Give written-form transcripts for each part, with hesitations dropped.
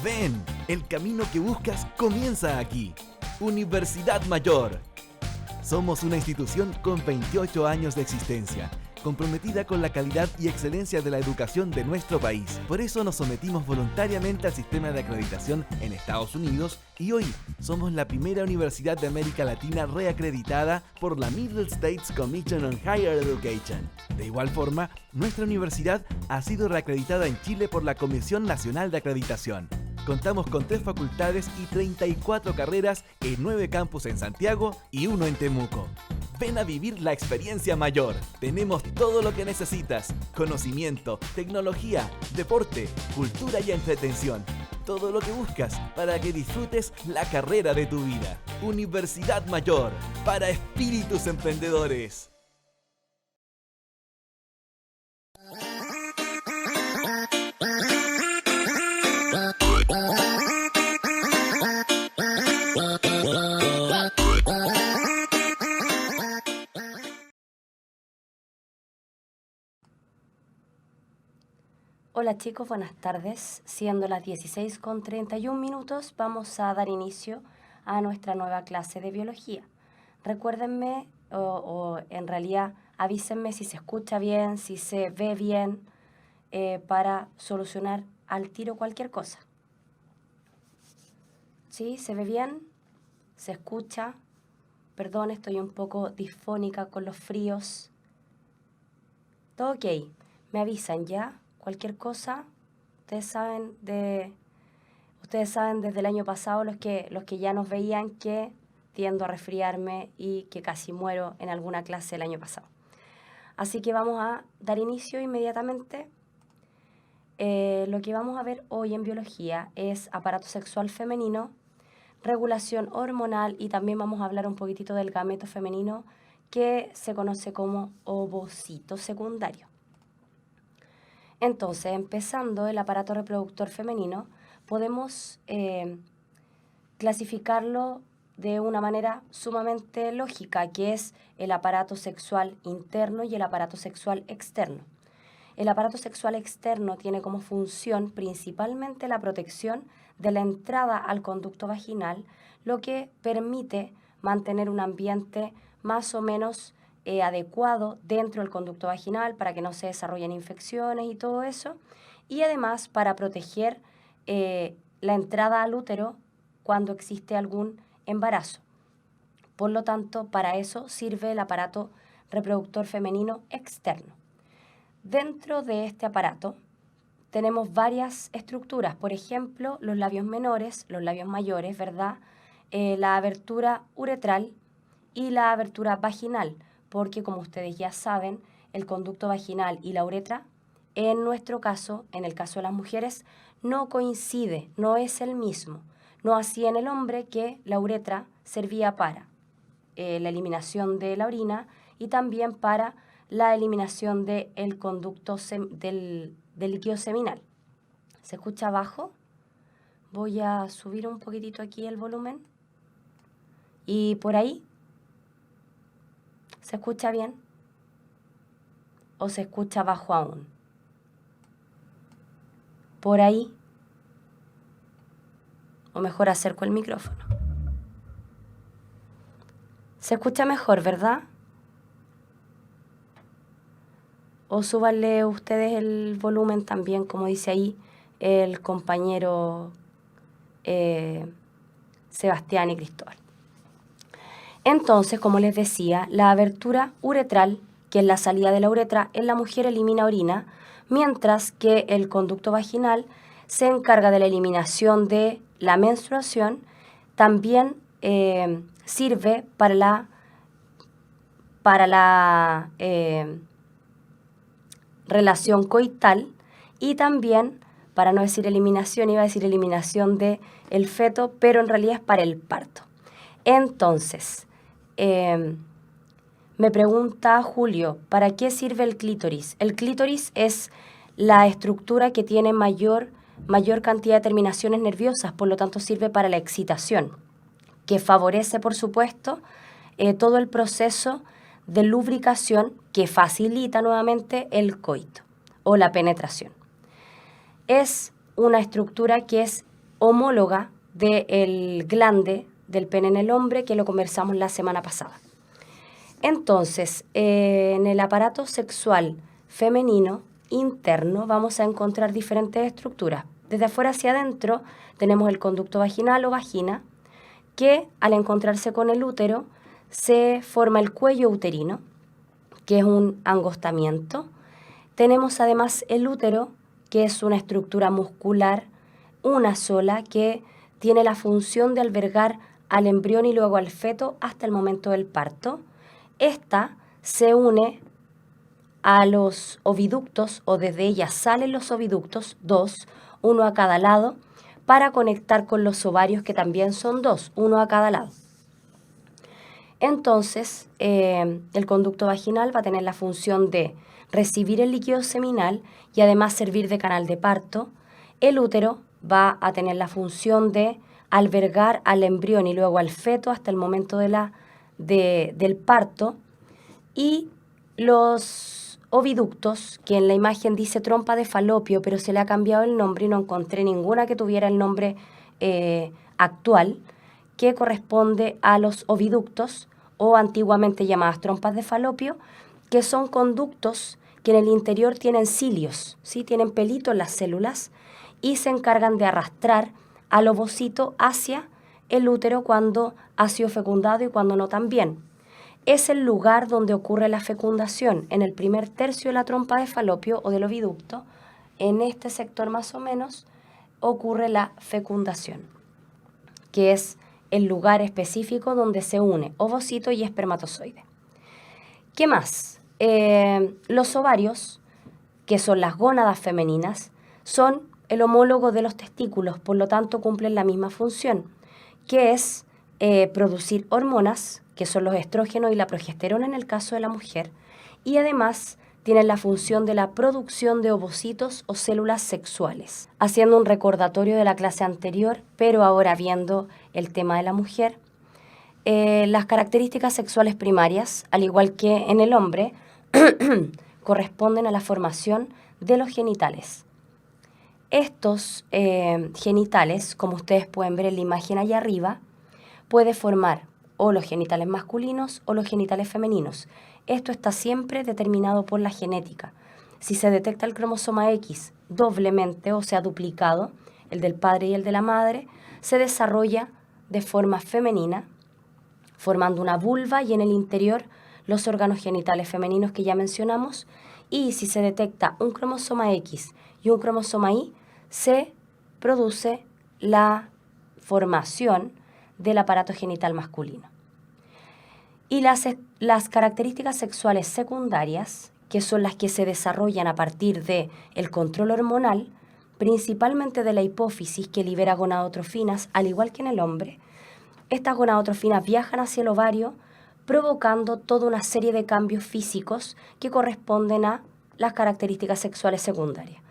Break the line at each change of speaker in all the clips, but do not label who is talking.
Ven, el camino que buscas comienza aquí. Universidad Mayor. Somos una institución con 28 años de existencia, comprometida con la calidad y excelencia de la educación de nuestro país. Por eso nos sometimos voluntariamente al sistema de acreditación en Estados Unidos y hoy somos la primera universidad de América Latina reacreditada por la Middle States Commission on Higher Education. De igual forma, nuestra universidad ha sido reacreditada en Chile por la Comisión Nacional de Acreditación. Contamos con 3 facultades y 34 carreras en 9 campus en Santiago y 1 en Temuco. Ven a vivir la experiencia mayor. Tenemos todo lo que necesitas: conocimiento, tecnología, deporte, cultura y entretención. Todo lo que buscas para que disfrutes la carrera de tu vida. Universidad Mayor, para espíritus emprendedores.
Hola chicos, buenas tardes. Siendo las 16:31, vamos a dar inicio a nuestra nueva clase de biología. Recuérdenme, o en realidad avísenme si se escucha bien, si se ve bien, para solucionar al tiro cualquier cosa. ¿Sí? ¿Se ve bien? ¿Se escucha? Perdón, estoy un poco disfónica con los fríos. Todo ok. Me avisan ya. Cualquier cosa, ustedes saben desde el año pasado, los que ya nos veían, que tiendo a resfriarme y que casi muero en alguna clase el año pasado. Así que vamos a dar inicio inmediatamente. Lo que vamos a ver hoy en biología es aparato sexual femenino, regulación hormonal, y también vamos a hablar un poquitito del gameto femenino, que se conoce como ovocito secundario. Entonces, empezando el aparato reproductor femenino, podemos clasificarlo de una manera sumamente lógica, que es el aparato sexual interno y el aparato sexual externo. El aparato sexual externo tiene como función principalmente la protección de la entrada al conducto vaginal, lo que permite mantener un ambiente más o menos adecuado dentro del conducto vaginal para que no se desarrollen infecciones y todo eso, y además para proteger la entrada al útero cuando existe algún embarazo. Por lo tanto, para eso sirve el aparato reproductor femenino externo. Dentro de este aparato tenemos varias estructuras, por ejemplo, los labios menores, los labios mayores, ¿verdad? La abertura uretral y la abertura vaginal, porque como ustedes ya saben, el conducto vaginal y la uretra, en nuestro caso, en el caso de las mujeres, no coincide, no es el mismo. No así en el hombre, que la uretra servía para la eliminación de la orina y también para la eliminación del conducto del líquido seminal. ¿Se escucha bajo? Voy a subir un poquitito aquí el volumen. Y por ahí, ¿se escucha bien? ¿O se escucha bajo aún? Por ahí. O mejor acerco el micrófono. Se escucha mejor, ¿verdad? O súbanle ustedes el volumen también, como dice ahí el compañero Sebastián y Cristóbal. Entonces, como les decía, la abertura uretral, que es la salida de la uretra, en la mujer elimina orina, mientras que el conducto vaginal se encarga de la eliminación de la menstruación. También sirve para la relación coital, y también, para no decir eliminación, iba a decir eliminación del feto, pero en realidad es para el parto. Entonces, me pregunta Julio, ¿para qué sirve el clítoris? El clítoris es la estructura que tiene mayor cantidad de terminaciones nerviosas, por lo tanto sirve para la excitación, que favorece, por supuesto, todo el proceso de lubricación que facilita nuevamente el coito o la penetración. Es una estructura que es homóloga del glande del pene en el hombre, que lo conversamos la semana pasada. Entonces, en el aparato sexual femenino interno vamos a encontrar diferentes estructuras. Desde afuera hacia adentro tenemos el conducto vaginal o vagina, que al encontrarse con el útero se forma el cuello uterino, que es un angostamiento. Tenemos además el útero, que es una estructura muscular, una sola, que tiene la función de albergar al embrión y luego al feto hasta el momento del parto. Esta se une a los oviductos, o desde ella salen los oviductos, 2, uno a cada lado, para conectar con los ovarios, que también son 2, uno a cada lado. Entonces, el conducto vaginal va a tener la función de recibir el líquido seminal y además servir de canal de parto. El útero va a tener la función de albergar al embrión y luego al feto hasta el momento del parto. Y los oviductos, que en la imagen dice trompa de falopio, pero se le ha cambiado el nombre y no encontré ninguna que tuviera el nombre actual, que corresponde a los oviductos, o antiguamente llamadas trompas de falopio, que son conductos que en el interior tienen cilios, ¿sí? Tienen pelito en las células y se encargan de arrastrar al ovocito hacia el útero cuando ha sido fecundado y cuando no también. Es el lugar donde ocurre la fecundación, en el primer tercio de la trompa de falopio o del oviducto. En este sector más o menos ocurre la fecundación, que es el lugar específico donde se une ovocito y espermatozoide. ¿Qué más? Los ovarios, que son las gónadas femeninas, son el homólogo de los testículos, por lo tanto cumplen la misma función, que es producir hormonas, que son los estrógenos y la progesterona en el caso de la mujer, y además tienen la función de la producción de ovocitos o células sexuales. Haciendo un recordatorio de la clase anterior, pero ahora viendo el tema de la mujer, las características sexuales primarias, al igual que en el hombre, corresponden a la formación de los genitales. Estos genitales, como ustedes pueden ver en la imagen allá arriba, puede formar o los genitales masculinos o los genitales femeninos. Esto está siempre determinado por la genética. Si se detecta el cromosoma X doblemente, o sea, duplicado, el del padre y el de la madre, se desarrolla de forma femenina, formando una vulva y en el interior los órganos genitales femeninos que ya mencionamos. Y si se detecta un cromosoma X y un cromosoma Y, se produce la formación del aparato genital masculino. Y las características sexuales secundarias, que son las que se desarrollan a partir del control hormonal, principalmente de la hipófisis, que libera gonadotrofinas, al igual que en el hombre. Estas gonadotrofinas viajan hacia el ovario, provocando toda una serie de cambios físicos que corresponden a las características sexuales secundarias.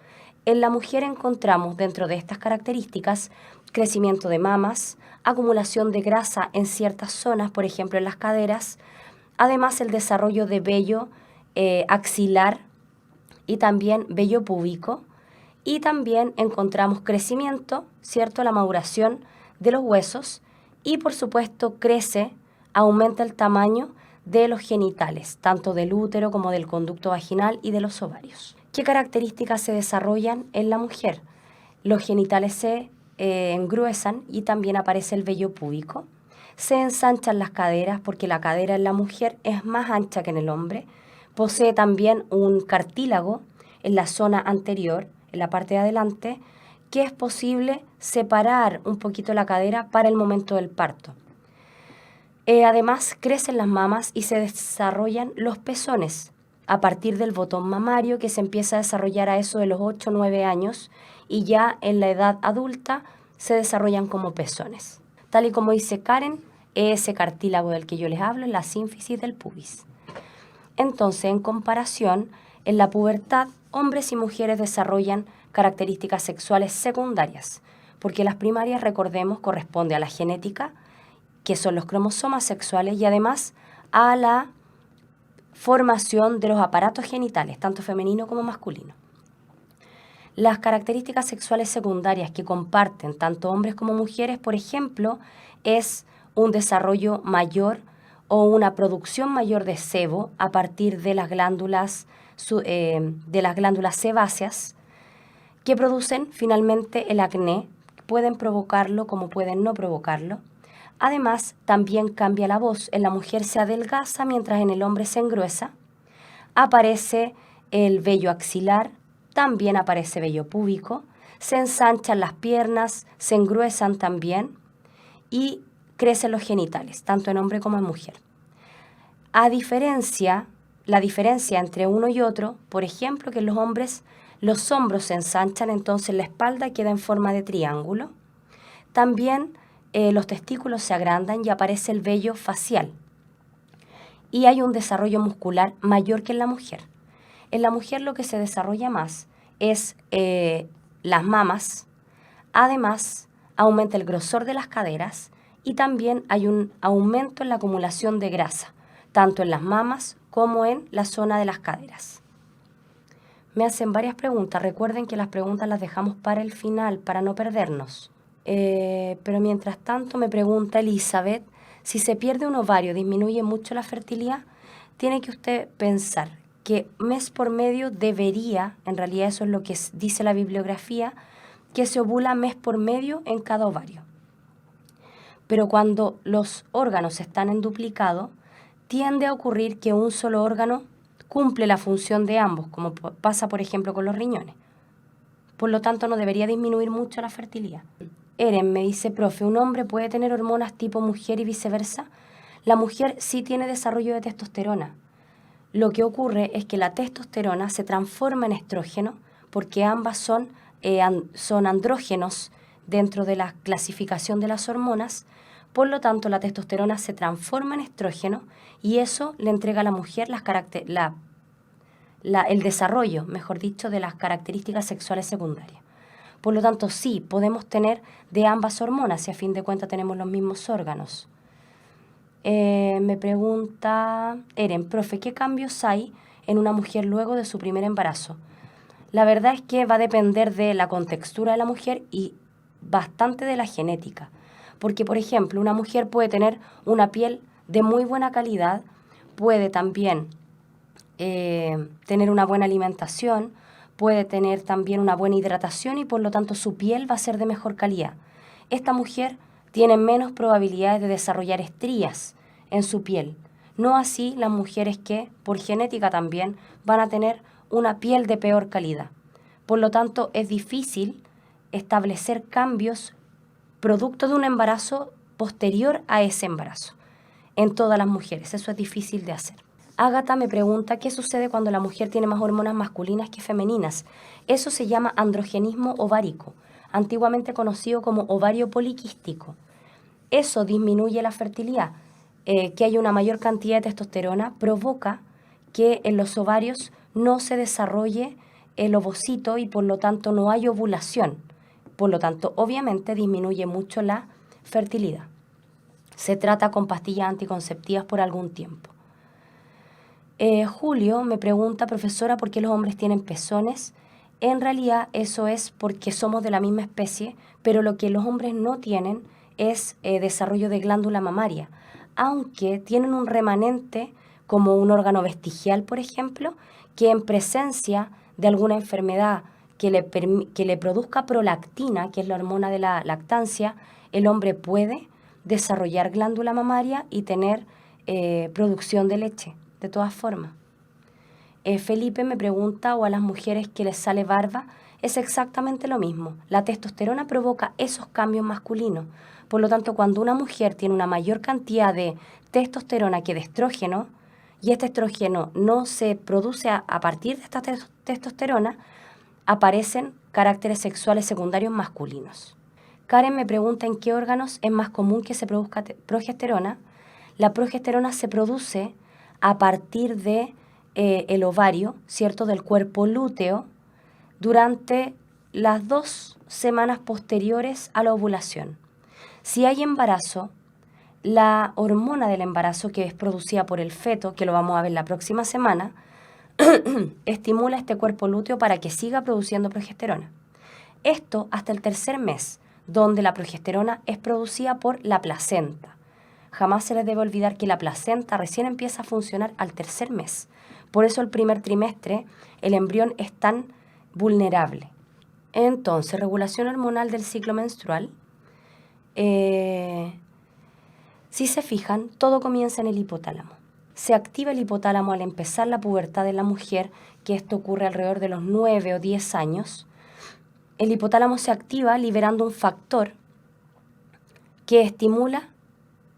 En la mujer encontramos dentro de estas características crecimiento de mamas, acumulación de grasa en ciertas zonas, por ejemplo en las caderas, además el desarrollo de vello axilar y también vello púbico, y también encontramos crecimiento, ¿cierto?, la maduración de los huesos y por supuesto aumenta el tamaño de los genitales, tanto del útero como del conducto vaginal y de los ovarios. ¿Qué características se desarrollan en la mujer? Los genitales se engruesan y también aparece el vello púbico. Se ensanchan las caderas porque la cadera en la mujer es más ancha que en el hombre. Posee también un cartílago en la zona anterior, en la parte de adelante, que es posible separar un poquito la cadera para el momento del parto. Además, crecen las mamas y se desarrollan los pezones a partir del botón mamario, que se empieza a desarrollar a eso de los 8 o 9 años, y ya en la edad adulta se desarrollan como pezones. Tal y como dice Karen, ese cartílago del que yo les hablo es la sínfisis del pubis. Entonces, en comparación, en la pubertad, hombres y mujeres desarrollan características sexuales secundarias, porque las primarias, recordemos, corresponde a la genética, que son los cromosomas sexuales, y además a la formación de los aparatos genitales, tanto femenino como masculino. Las características sexuales secundarias que comparten tanto hombres como mujeres, por ejemplo, es un desarrollo mayor o una producción mayor de sebo a partir de las glándulas sebáceas que producen finalmente el acné. Pueden provocarlo como pueden no provocarlo. Además, también cambia la voz. En la mujer se adelgaza mientras en el hombre se engruesa. Aparece el vello axilar, también aparece vello púbico, se ensanchan las piernas, se engruesan también y crecen los genitales, tanto en hombre como en mujer. La diferencia entre uno y otro, por ejemplo, que en los hombres los hombros se ensanchan, entonces la espalda queda en forma de triángulo. También los testículos se agrandan y aparece el vello facial. Y hay un desarrollo muscular mayor que en la mujer. En la mujer lo que se desarrolla más es las mamas. Además, aumenta el grosor de las caderas y también hay un aumento en la acumulación de grasa, tanto en las mamas como en la zona de las caderas. Me hacen varias preguntas. Recuerden que las preguntas las dejamos para el final, para no perdernos. Pero mientras tanto me pregunta Elizabeth, si se pierde un ovario, ¿disminuye mucho la fertilidad? Tiene que usted pensar que mes por medio debería, en realidad eso es lo que dice la bibliografía, que se ovula mes por medio en cada ovario. Pero cuando los órganos están en duplicado, tiende a ocurrir que un solo órgano cumple la función de ambos, como pasa por ejemplo con los riñones. Por lo tanto, no debería disminuir mucho la fertilidad. Eren me dice, profe, ¿un hombre puede tener hormonas tipo mujer y viceversa? La mujer sí tiene desarrollo de testosterona. Lo que ocurre es que la testosterona se transforma en estrógeno porque ambas son andrógenos dentro de la clasificación de las hormonas. Por lo tanto, la testosterona se transforma en estrógeno y eso le entrega a la mujer el desarrollo, mejor dicho, de las características sexuales secundarias. Por lo tanto, sí, podemos tener de ambas hormonas y a fin de cuentas tenemos los mismos órganos. Me pregunta Eren, profe, ¿qué cambios hay en una mujer luego de su primer embarazo? La verdad es que va a depender de la contextura de la mujer y bastante de la genética. Porque, por ejemplo, una mujer puede tener una piel de muy buena calidad, puede también tener una buena alimentación, puede tener también una buena hidratación y por lo tanto su piel va a ser de mejor calidad. Esta mujer tiene menos probabilidades de desarrollar estrías en su piel. No así las mujeres que, por genética también, van a tener una piel de peor calidad. Por lo tanto, es difícil establecer cambios producto de un embarazo posterior a ese embarazo en todas las mujeres. Eso es difícil de hacer. Ágata me pregunta qué sucede cuando la mujer tiene más hormonas masculinas que femeninas. Eso se llama androgenismo ovárico, antiguamente conocido como ovario poliquístico. Eso disminuye la fertilidad. Que haya una mayor cantidad de testosterona provoca que en los ovarios no se desarrolle el ovocito y por lo tanto no hay ovulación. Por lo tanto, obviamente disminuye mucho la fertilidad. Se trata con pastillas anticonceptivas por algún tiempo. Julio me pregunta, profesora, ¿por qué los hombres tienen pezones? En realidad eso es porque somos de la misma especie, pero lo que los hombres no tienen es desarrollo de glándula mamaria, aunque tienen un remanente como un órgano vestigial, por ejemplo, que en presencia de alguna enfermedad que le produzca prolactina, que es la hormona de la lactancia, el hombre puede desarrollar glándula mamaria y tener producción de leche. De todas formas, Felipe me pregunta, o a las mujeres que les sale barba, es exactamente lo mismo. La testosterona provoca esos cambios masculinos. Por lo tanto, cuando una mujer tiene una mayor cantidad de testosterona que de estrógeno, y este estrógeno no se produce a partir de esta testosterona, aparecen caracteres sexuales secundarios masculinos. Karen me pregunta en qué órganos es más común que se produzca progesterona. La progesterona se produce a partir de el ovario, ¿cierto?, del cuerpo lúteo, durante las 2 semanas posteriores a la ovulación. Si hay embarazo, la hormona del embarazo, que es producida por el feto, que lo vamos a ver la próxima semana, estimula este cuerpo lúteo para que siga produciendo progesterona. Esto hasta el tercer mes, donde la progesterona es producida por la placenta. Jamás se les debe olvidar que la placenta recién empieza a funcionar al tercer mes. Por eso el primer trimestre el embrión es tan vulnerable. Entonces, regulación hormonal del ciclo menstrual. Si se fijan, todo comienza en el hipotálamo. Se activa el hipotálamo al empezar la pubertad de la mujer, que esto ocurre alrededor de los 9 o 10 años. El hipotálamo se activa liberando un factor que estimula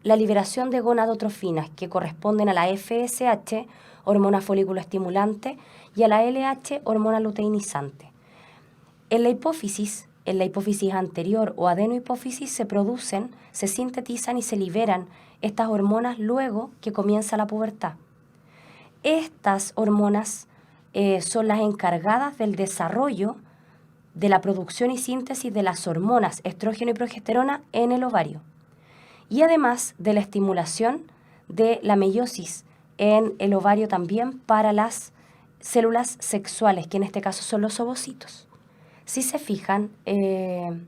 la liberación de gonadotrofinas que corresponden a la FSH, hormona folículo estimulante, y a la LH, hormona luteinizante. En la hipófisis anterior o adenohipófisis se sintetizan y se liberan estas hormonas luego que comienza la pubertad. Estas hormonas son las encargadas del desarrollo de la producción y síntesis de las hormonas estrógeno y progesterona en el ovario, y además de la estimulación de la meiosis en el ovario también para las células sexuales, que en este caso son los ovocitos. Si se fijan, en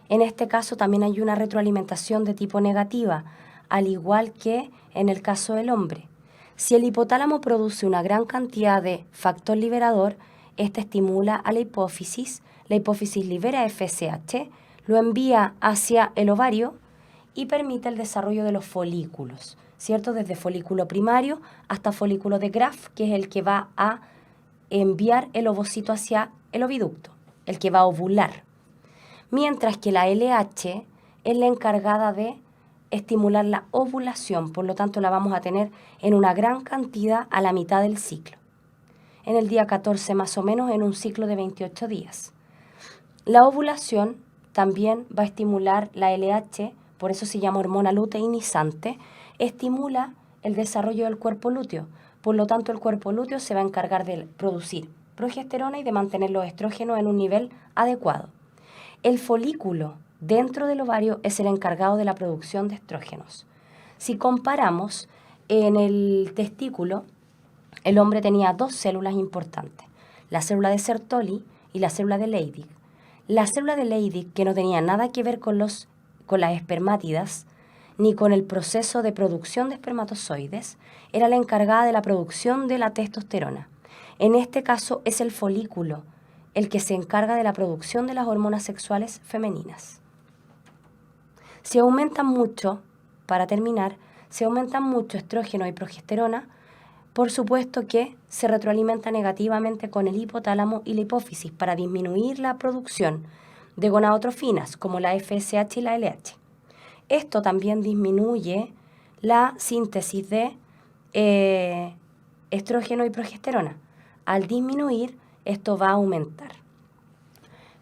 este caso también hay una retroalimentación de tipo negativa, al igual que en el caso del hombre. Si el hipotálamo produce una gran cantidad de factor liberador, este estimula a la hipófisis libera FSH, lo envía hacia el ovario y permite el desarrollo de los folículos, ¿cierto? Desde folículo primario hasta folículo de Graf, que es el que va a enviar el ovocito hacia el oviducto, el que va a ovular. Mientras que la LH es la encargada de estimular la ovulación, por lo tanto la vamos a tener en una gran cantidad a la mitad del ciclo, en el día 14 más o menos, en un ciclo de 28 días. La ovulación también va a estimular la LH, por eso se llama hormona luteinizante, estimula el desarrollo del cuerpo lúteo, por lo tanto el cuerpo lúteo se va a encargar de producir progesterona y de mantener los estrógenos en un nivel adecuado. El folículo dentro del ovario es el encargado de la producción de estrógenos. Si comparamos, en el testículo, el hombre tenía dos células importantes, la célula de Sertoli y la célula de Leydig. La célula de Leydig, que no tenía nada que ver con las espermátidas, ni con el proceso de producción de espermatozoides, era la encargada de la producción de la testosterona. En este caso es el folículo el que se encarga de la producción de las hormonas sexuales femeninas. Si aumentan mucho, para terminar, si aumentan mucho estrógeno y progesterona, por supuesto que se retroalimenta negativamente con el hipotálamo y la hipófisis para disminuir la producción de gonadotrofinas como la FSH y la LH. Esto también disminuye la síntesis de estrógeno y progesterona. Al disminuir, esto va a aumentar.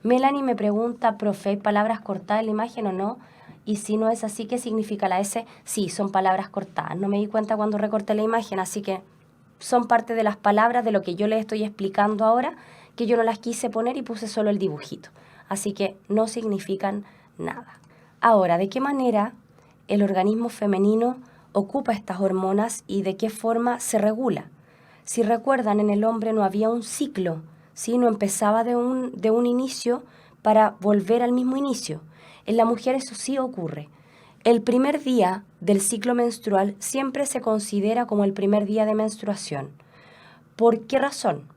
Melanie me pregunta, profe, ¿hay palabras cortadas en la imagen o no? Y si no es así, ¿qué significa la S? Sí, son palabras cortadas. No me di cuenta cuando recorté la imagen, así que son parte de las palabras de lo que yo les estoy explicando ahora, que yo no las quise poner y puse solo el dibujito. Así que no significan nada. Ahora, ¿de qué manera el organismo femenino ocupa estas hormonas y de qué forma se regula? Si recuerdan, en el hombre no había un ciclo, ¿sí? No empezaba de un inicio para volver al mismo inicio. En la mujer eso sí ocurre. El primer día del ciclo menstrual siempre se considera como el primer día de menstruación. ¿Por qué razón?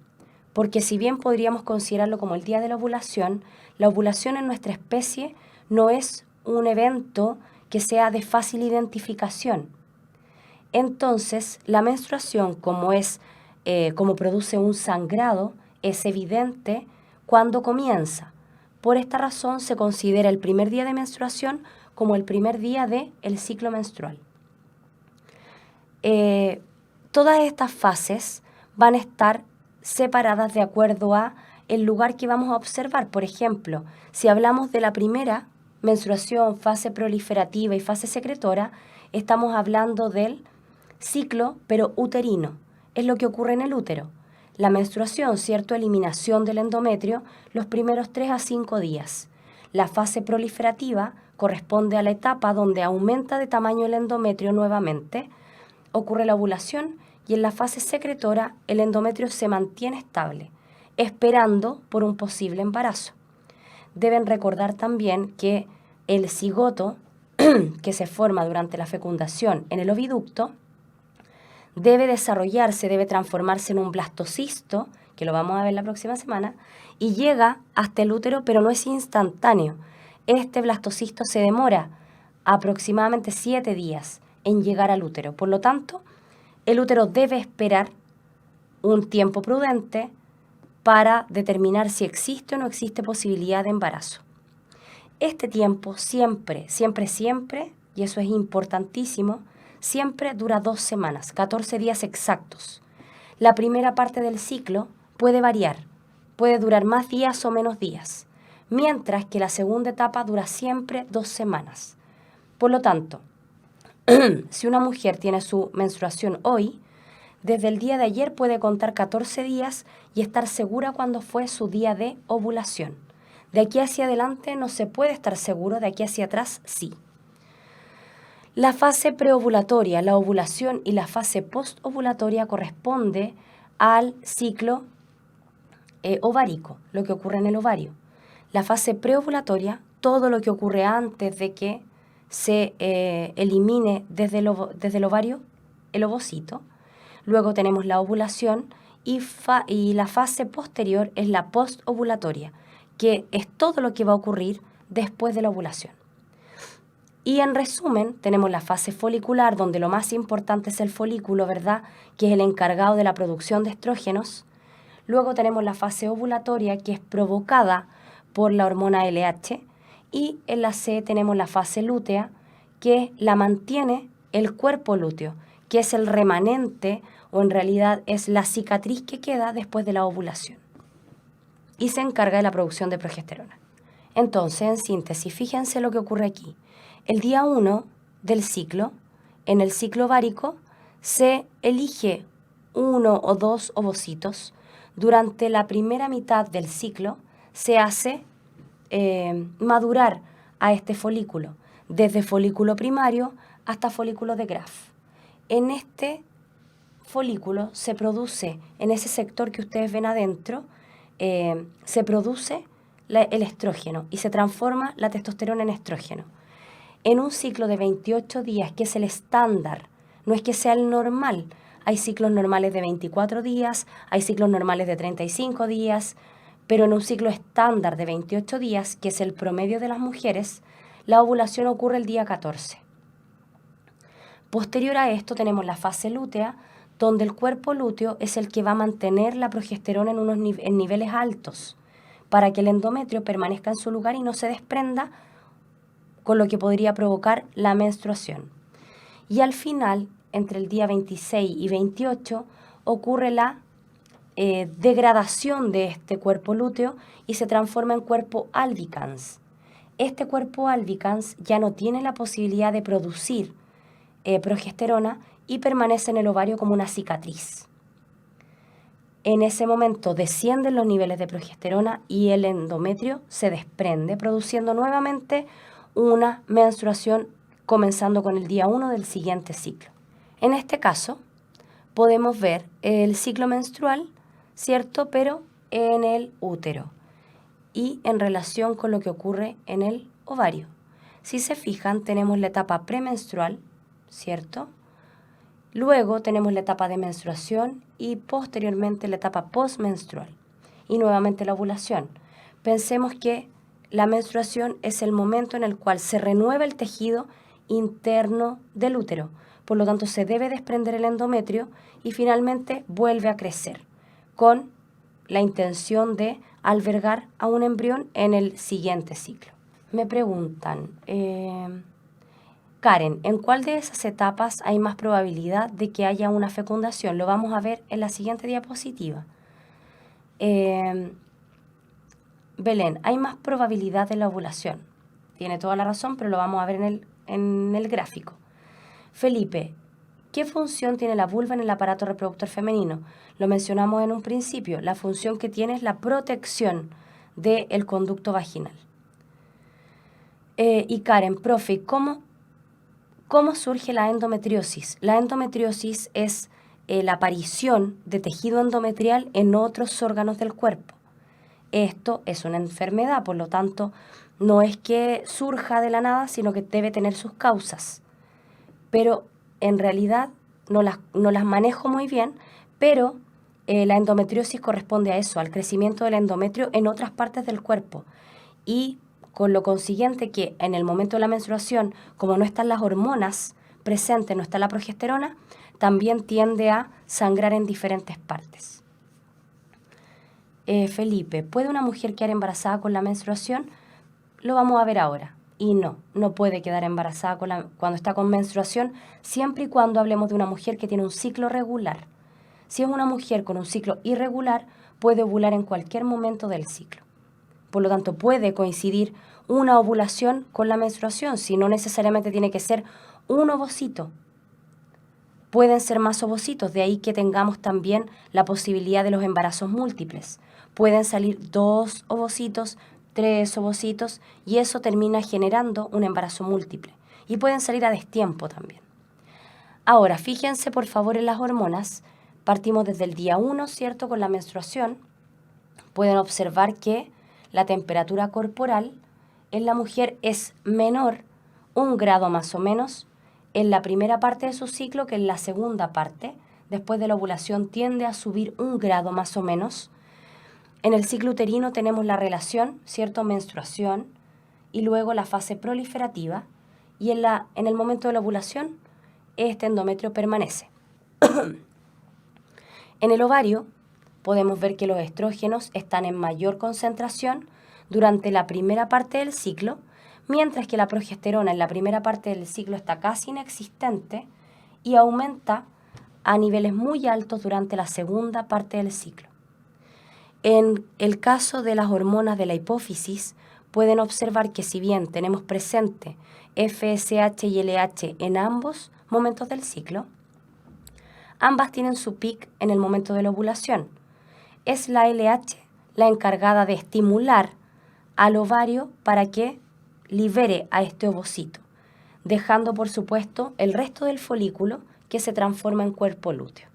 Porque si bien podríamos considerarlo como el día de la ovulación en nuestra especie no es un evento que sea de fácil identificación. Entonces, la menstruación, como produce un sangrado, es evidente cuando comienza. Por esta razón se considera el primer día de menstruación como el primer día del ciclo menstrual. Todas estas fases van a estar separadas de acuerdo a el lugar que vamos a observar. Por ejemplo, si hablamos de la primera menstruación, fase proliferativa y fase secretora, estamos hablando del ciclo, pero uterino. Es lo que ocurre en el útero. La menstruación, ¿cierto? Eliminación del endometrio, los primeros 3 a 5 días. La fase proliferativa corresponde a la etapa donde aumenta de tamaño el endometrio nuevamente, ocurre la ovulación y en la fase secretora el endometrio se mantiene estable, esperando por un posible embarazo. Deben recordar también que el cigoto que se forma durante la fecundación en el oviducto debe desarrollarse, debe transformarse en un blastocisto, que lo vamos a ver la próxima semana, y llega hasta el útero, pero no es instantáneo. Este blastocisto se demora aproximadamente 7 días en llegar al útero. Por lo tanto, el útero debe esperar un tiempo prudente para determinar si existe o no existe posibilidad de embarazo. Este tiempo siempre, y eso es importantísimo, siempre dura 2 semanas, 14 días exactos. La primera parte del ciclo puede variar, puede durar más días o menos días, mientras que la segunda etapa dura siempre 2 semanas. Por lo tanto, si una mujer tiene su menstruación hoy, desde el día de ayer puede contar 14 días y estar segura cuándo fue su día de ovulación. De aquí hacia adelante no se puede estar seguro, de aquí hacia atrás sí. La fase preovulatoria, la ovulación y la fase postovulatoria corresponde al ciclo ovárico, lo que ocurre en el ovario. La fase preovulatoria, todo lo que ocurre antes de que se elimine desde el ovario el ovocito. Luego tenemos la ovulación y la fase posterior es la postovulatoria, que es todo lo que va a ocurrir después de la ovulación. Y en resumen, tenemos la fase folicular, donde lo más importante es el folículo, ¿verdad?, que es el encargado de la producción de estrógenos. Luego tenemos la fase ovulatoria, que es provocada por la hormona LH. Y en la C tenemos la fase lútea, que la mantiene el cuerpo lúteo, que es el remanente, o en realidad es la cicatriz que queda después de la ovulación. Y se encarga de la producción de progesterona. Entonces, en síntesis, fíjense lo que ocurre aquí. El día 1 del ciclo, en el ciclo ovárico, se elige 1 o 2 ovocitos. Durante la primera mitad del ciclo se hace madurar a este folículo, desde folículo primario hasta folículo de Graf. En este folículo se produce, en ese sector que ustedes ven adentro, se produce el estrógeno y se transforma la testosterona en estrógeno. En un ciclo de 28 días, que es el estándar, no es que sea el normal. Hay ciclos normales de 24 días, hay ciclos normales de 35 días, pero en un ciclo estándar de 28 días, que es el promedio de las mujeres, la ovulación ocurre el día 14. Posterior a esto tenemos la fase lútea, donde el cuerpo lúteo es el que va a mantener la progesterona en niveles altos, para que el endometrio permanezca en su lugar y no se desprenda, con lo que podría provocar la menstruación. Y al final, entre el día 26 y 28, ocurre la degradación de este cuerpo lúteo y se transforma en cuerpo albicans. Este cuerpo albicans ya no tiene la posibilidad de producir progesterona y permanece en el ovario como una cicatriz. En ese momento descienden los niveles de progesterona y el endometrio se desprende, produciendo nuevamente una menstruación comenzando con el día 1 del siguiente ciclo. En este caso, podemos ver el ciclo menstrual, ¿cierto?, pero en el útero y en relación con lo que ocurre en el ovario. Si se fijan, tenemos la etapa premenstrual, ¿cierto? Luego tenemos la etapa de menstruación y posteriormente la etapa postmenstrual y nuevamente la ovulación. Pensemos que la menstruación es el momento en el cual se renueva el tejido interno del útero, por lo tanto se debe desprender el endometrio y finalmente vuelve a crecer, con la intención de albergar a un embrión en el siguiente ciclo. Me preguntan, Karen, ¿en cuál de esas etapas hay más probabilidad de que haya una fecundación? Lo vamos a ver en la siguiente diapositiva. Belén, hay más probabilidad de la ovulación. Tiene toda la razón, pero lo vamos a ver en el gráfico. Felipe, ¿qué función tiene la vulva en el aparato reproductor femenino? Lo mencionamos en un principio. La función que tiene es la protección del conducto vaginal. Y Karen, profe, ¿cómo surge la endometriosis? La endometriosis es la aparición de tejido endometrial en otros órganos del cuerpo. Esto es una enfermedad, por lo tanto, no es que surja de la nada, sino que debe tener sus causas. Pero en realidad no las manejo muy bien, pero la endometriosis corresponde a eso, al crecimiento del endometrio en otras partes del cuerpo. Y con lo consiguiente que en el momento de la menstruación, como no están las hormonas presentes, no está la progesterona, también tiende a sangrar en diferentes partes. Felipe, ¿puede una mujer quedar embarazada con la menstruación? Lo vamos a ver ahora. Y no puede quedar embarazada cuando está con menstruación, siempre y cuando hablemos de una mujer que tiene un ciclo regular. Si es una mujer con un ciclo irregular, puede ovular en cualquier momento del ciclo. Por lo tanto, puede coincidir una ovulación con la menstruación, si no necesariamente tiene que ser un ovocito. Pueden ser más ovocitos, de ahí que tengamos también la posibilidad de los embarazos múltiples. Pueden salir 2 ovocitos, 3 ovocitos, y eso termina generando un embarazo múltiple. Y pueden salir a destiempo también. Ahora, fíjense por favor en las hormonas. Partimos desde el día 1, ¿cierto? Con la menstruación. Pueden observar que la temperatura corporal en la mujer es menor, 1 grado más o menos, en la primera parte de su ciclo que en la segunda parte. Después de la ovulación tiende a subir 1 grado más o menos. En el ciclo uterino tenemos la relación, ¿cierto? Menstruación y luego la fase proliferativa. Y en el momento de la ovulación, este endometrio permanece. En el ovario podemos ver que los estrógenos están en mayor concentración durante la primera parte del ciclo, mientras que la progesterona en la primera parte del ciclo está casi inexistente y aumenta a niveles muy altos durante la segunda parte del ciclo. En el caso de las hormonas de la hipófisis, pueden observar que si bien tenemos presente FSH y LH en ambos momentos del ciclo, ambas tienen su pic en el momento de la ovulación. Es la LH la encargada de estimular al ovario para que libere a este ovocito, dejando por supuesto el resto del folículo que se transforma en cuerpo lúteo.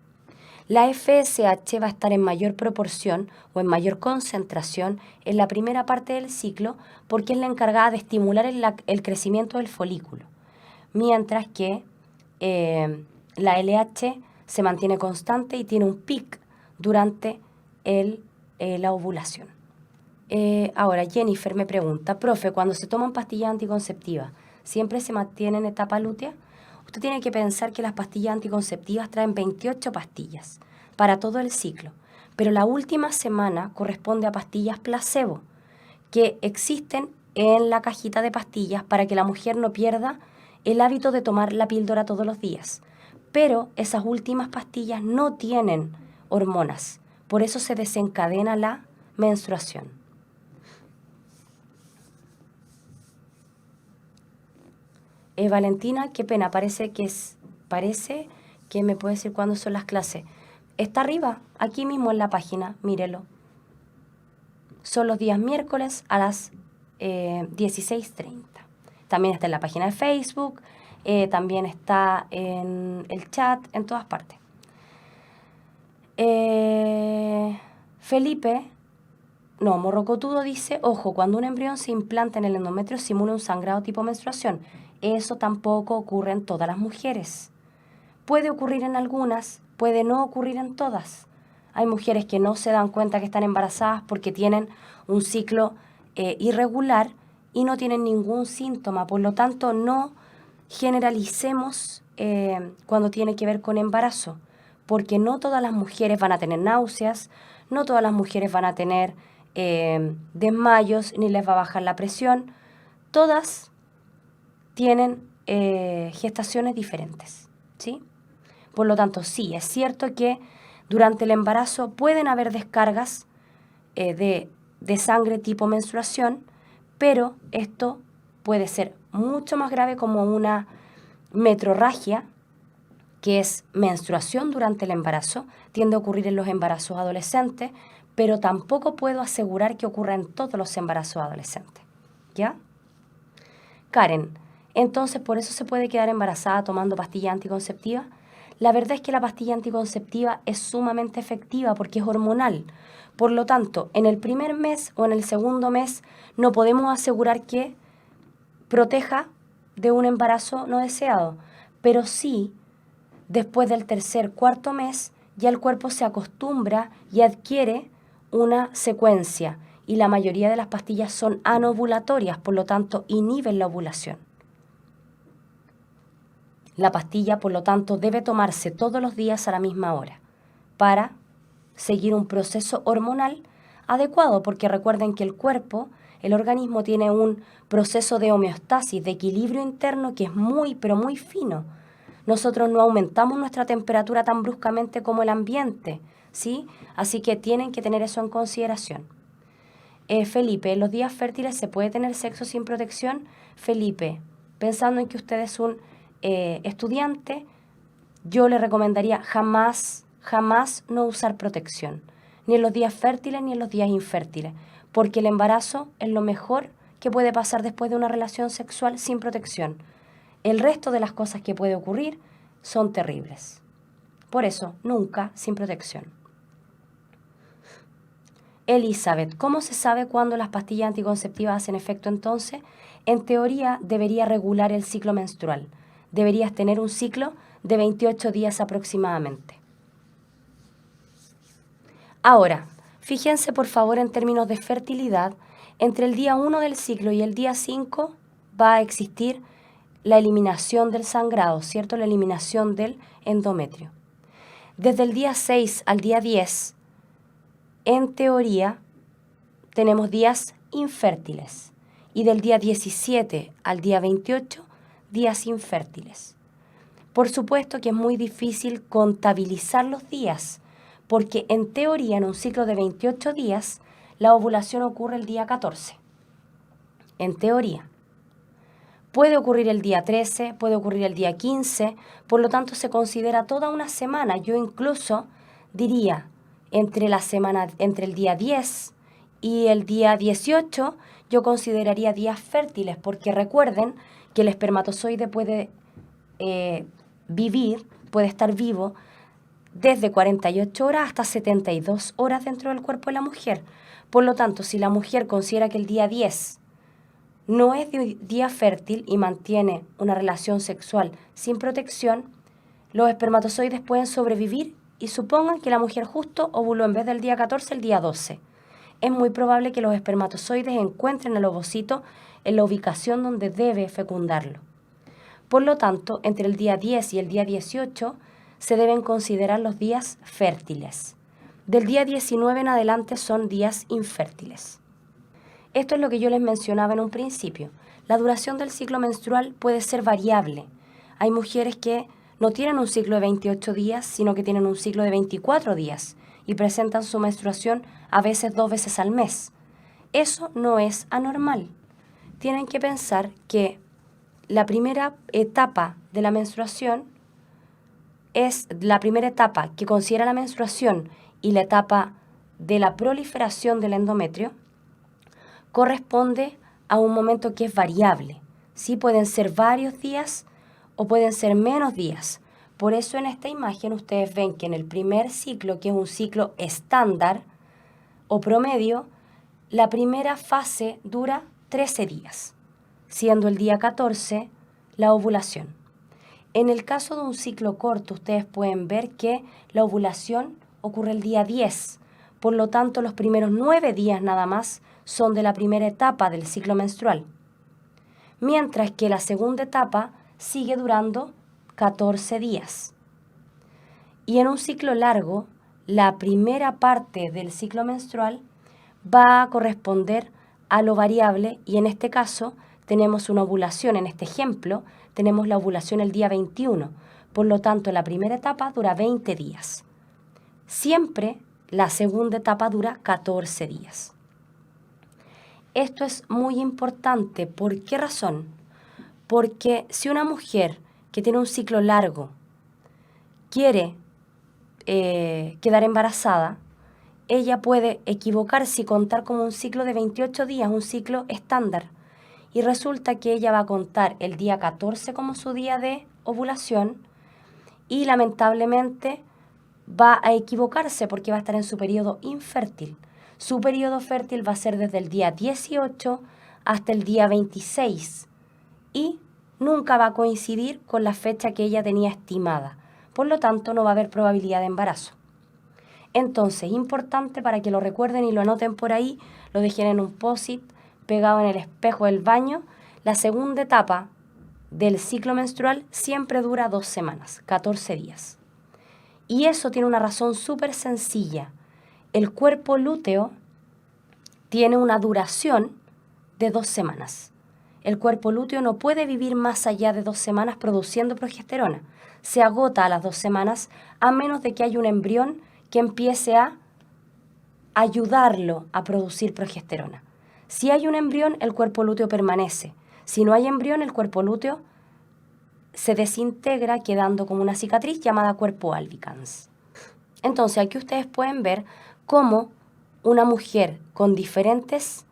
La FSH va a estar en mayor proporción o en mayor concentración en la primera parte del ciclo porque es la encargada de estimular el crecimiento del folículo, mientras que la LH se mantiene constante y tiene un pic durante la ovulación. Ahora, Jennifer me pregunta, profe, cuando se toman pastillas anticonceptivas, ¿siempre se mantiene en etapa lútea? Usted tiene que pensar que las pastillas anticonceptivas traen 28 pastillas para todo el ciclo, pero la última semana corresponde a pastillas placebo, que existen en la cajita de pastillas para que la mujer no pierda el hábito de tomar la píldora todos los días. Pero esas últimas pastillas no tienen hormonas, por eso se desencadena la menstruación. Valentina, qué pena, parece que me puede decir cuándo son las clases. Está arriba, aquí mismo en la página, mírelo. Son los días miércoles a las 16:30. También está en la página de Facebook, también está en el chat, en todas partes. Morrocotudo dice, ojo, cuando un embrión se implanta en el endometrio simula un sangrado tipo menstruación. Eso tampoco ocurre en todas las mujeres. Puede ocurrir en algunas, puede no ocurrir en todas. Hay mujeres que no se dan cuenta que están embarazadas porque tienen un ciclo irregular y no tienen ningún síntoma. Por lo tanto, no generalicemos cuando tiene que ver con embarazo, porque no todas las mujeres van a tener náuseas, no todas las mujeres van a tener desmayos, ni les va a bajar la presión. Todas tienen gestaciones diferentes, ¿sí? Por lo tanto, sí, es cierto que durante el embarazo pueden haber descargas de sangre tipo menstruación, pero esto puede ser mucho más grave como una metrorragia, que es menstruación durante el embarazo, tiende a ocurrir en los embarazos adolescentes, pero tampoco puedo asegurar que ocurra en todos los embarazos adolescentes, ¿ya? Karen, entonces por eso se puede quedar embarazada tomando pastillas anticonceptivas. La verdad es que la pastilla anticonceptiva es sumamente efectiva porque es hormonal. Por lo tanto, en el primer mes o en el segundo mes no podemos asegurar que proteja de un embarazo no deseado, pero sí, después del tercer, cuarto mes, ya el cuerpo se acostumbra y adquiere una secuencia y la mayoría de las pastillas son anovulatorias, por lo tanto inhiben la ovulación. La pastilla, por lo tanto, debe tomarse todos los días a la misma hora para seguir un proceso hormonal adecuado, porque recuerden que el cuerpo, el organismo tiene un proceso de homeostasis, de equilibrio interno que es muy, pero muy fino. Nosotros no aumentamos nuestra temperatura tan bruscamente como el ambiente, ¿sí? Así que tienen que tener eso en consideración. Felipe, ¿en los días fértiles se puede tener sexo sin protección? Felipe, pensando en que usted es un estudiante, yo le recomendaría jamás no usar protección, ni en los días fértiles ni en los días infértiles, porque el embarazo es lo mejor que puede pasar después de una relación sexual sin protección. El resto de las cosas que puede ocurrir son terribles. Por eso, nunca sin protección. Elizabeth, ¿cómo se sabe cuándo las pastillas anticonceptivas hacen efecto entonces? En teoría, debería regular el ciclo menstrual. Deberías tener un ciclo de 28 días aproximadamente. Ahora, fíjense por favor en términos de fertilidad, entre el día 1 del ciclo y el día 5 va a existir la eliminación del sangrado, ¿cierto? La eliminación del endometrio. Desde el día 6 al día 10, en teoría, tenemos días infértiles y del día 17 al día 28, días infértiles. Por supuesto que es muy difícil contabilizar los días, porque en teoría en un ciclo de 28 días la ovulación ocurre el día 14. En teoría. Puede ocurrir el día 13, puede ocurrir el día 15, por lo tanto se considera toda una semana. Yo incluso diría entre el día 10 y el día 18, yo consideraría días fértiles, porque recuerden que el espermatozoide puede puede estar vivo desde 48 horas hasta 72 horas dentro del cuerpo de la mujer. Por lo tanto, si la mujer considera que el día 10 no es día fértil y mantiene una relación sexual sin protección, los espermatozoides pueden sobrevivir y supongan que la mujer justo ovuló en vez del día 14 el día 12. Es muy probable que los espermatozoides encuentren el ovocito en la ubicación donde debe fecundarlo. Por lo tanto, entre el día 10 y el día 18 se deben considerar los días fértiles. Del día 19 en adelante son días infértiles. Esto es lo que yo les mencionaba en un principio. La duración del ciclo menstrual puede ser variable. Hay mujeres que no tienen un ciclo de 28 días, sino que tienen un ciclo de 24 días y presentan su menstruación a veces 2 veces al mes. Eso no es anormal. Tienen que pensar que la primera etapa de la menstruación es la primera etapa que considera la menstruación y la etapa de la proliferación del endometrio corresponde a un momento que es variable. ¿Sí? Pueden ser varios días o pueden ser menos días. Por eso en esta imagen ustedes ven que en el primer ciclo, que es un ciclo estándar o promedio, la primera fase dura 13 días, siendo el día 14 la ovulación. En el caso de un ciclo corto, ustedes pueden ver que la ovulación ocurre el día 10. Por lo tanto, los primeros 9 días nada más son de la primera etapa del ciclo menstrual, mientras que la segunda etapa sigue durando 14 días. Y en un ciclo largo, la primera parte del ciclo menstrual va a corresponder a lo variable y en este caso tenemos una ovulación, en este ejemplo tenemos la ovulación el día 21, por lo tanto la primera etapa dura 20 días. Siempre la segunda etapa dura 14 días. Esto es muy importante. ¿Por qué razón? Porque si una mujer que tiene un ciclo largo quiere quedar embarazada, ella puede equivocarse y contar como un ciclo de 28 días, un ciclo estándar. Y resulta que ella va a contar el día 14 como su día de ovulación y lamentablemente va a equivocarse porque va a estar en su periodo infértil. Su periodo fértil va a ser desde el día 18 hasta el día 26 y nunca va a coincidir con la fecha que ella tenía estimada. Por lo tanto, no va a haber probabilidad de embarazo. Entonces, importante para que lo recuerden y lo anoten por ahí, lo dejen en un post-it pegado en el espejo del baño. La segunda etapa del ciclo menstrual siempre dura 2 semanas, 14 días. Y eso tiene una razón súper sencilla. El cuerpo lúteo tiene una duración de 2 semanas. El cuerpo lúteo no puede vivir más allá de 2 semanas produciendo progesterona. Se agota a las 2 semanas a menos de que haya un embrión que empiece a ayudarlo a producir progesterona. Si hay un embrión, el cuerpo lúteo permanece. Si no hay embrión, el cuerpo lúteo se desintegra quedando como una cicatriz llamada cuerpo albicans. Entonces aquí ustedes pueden ver cómo una mujer con diferentes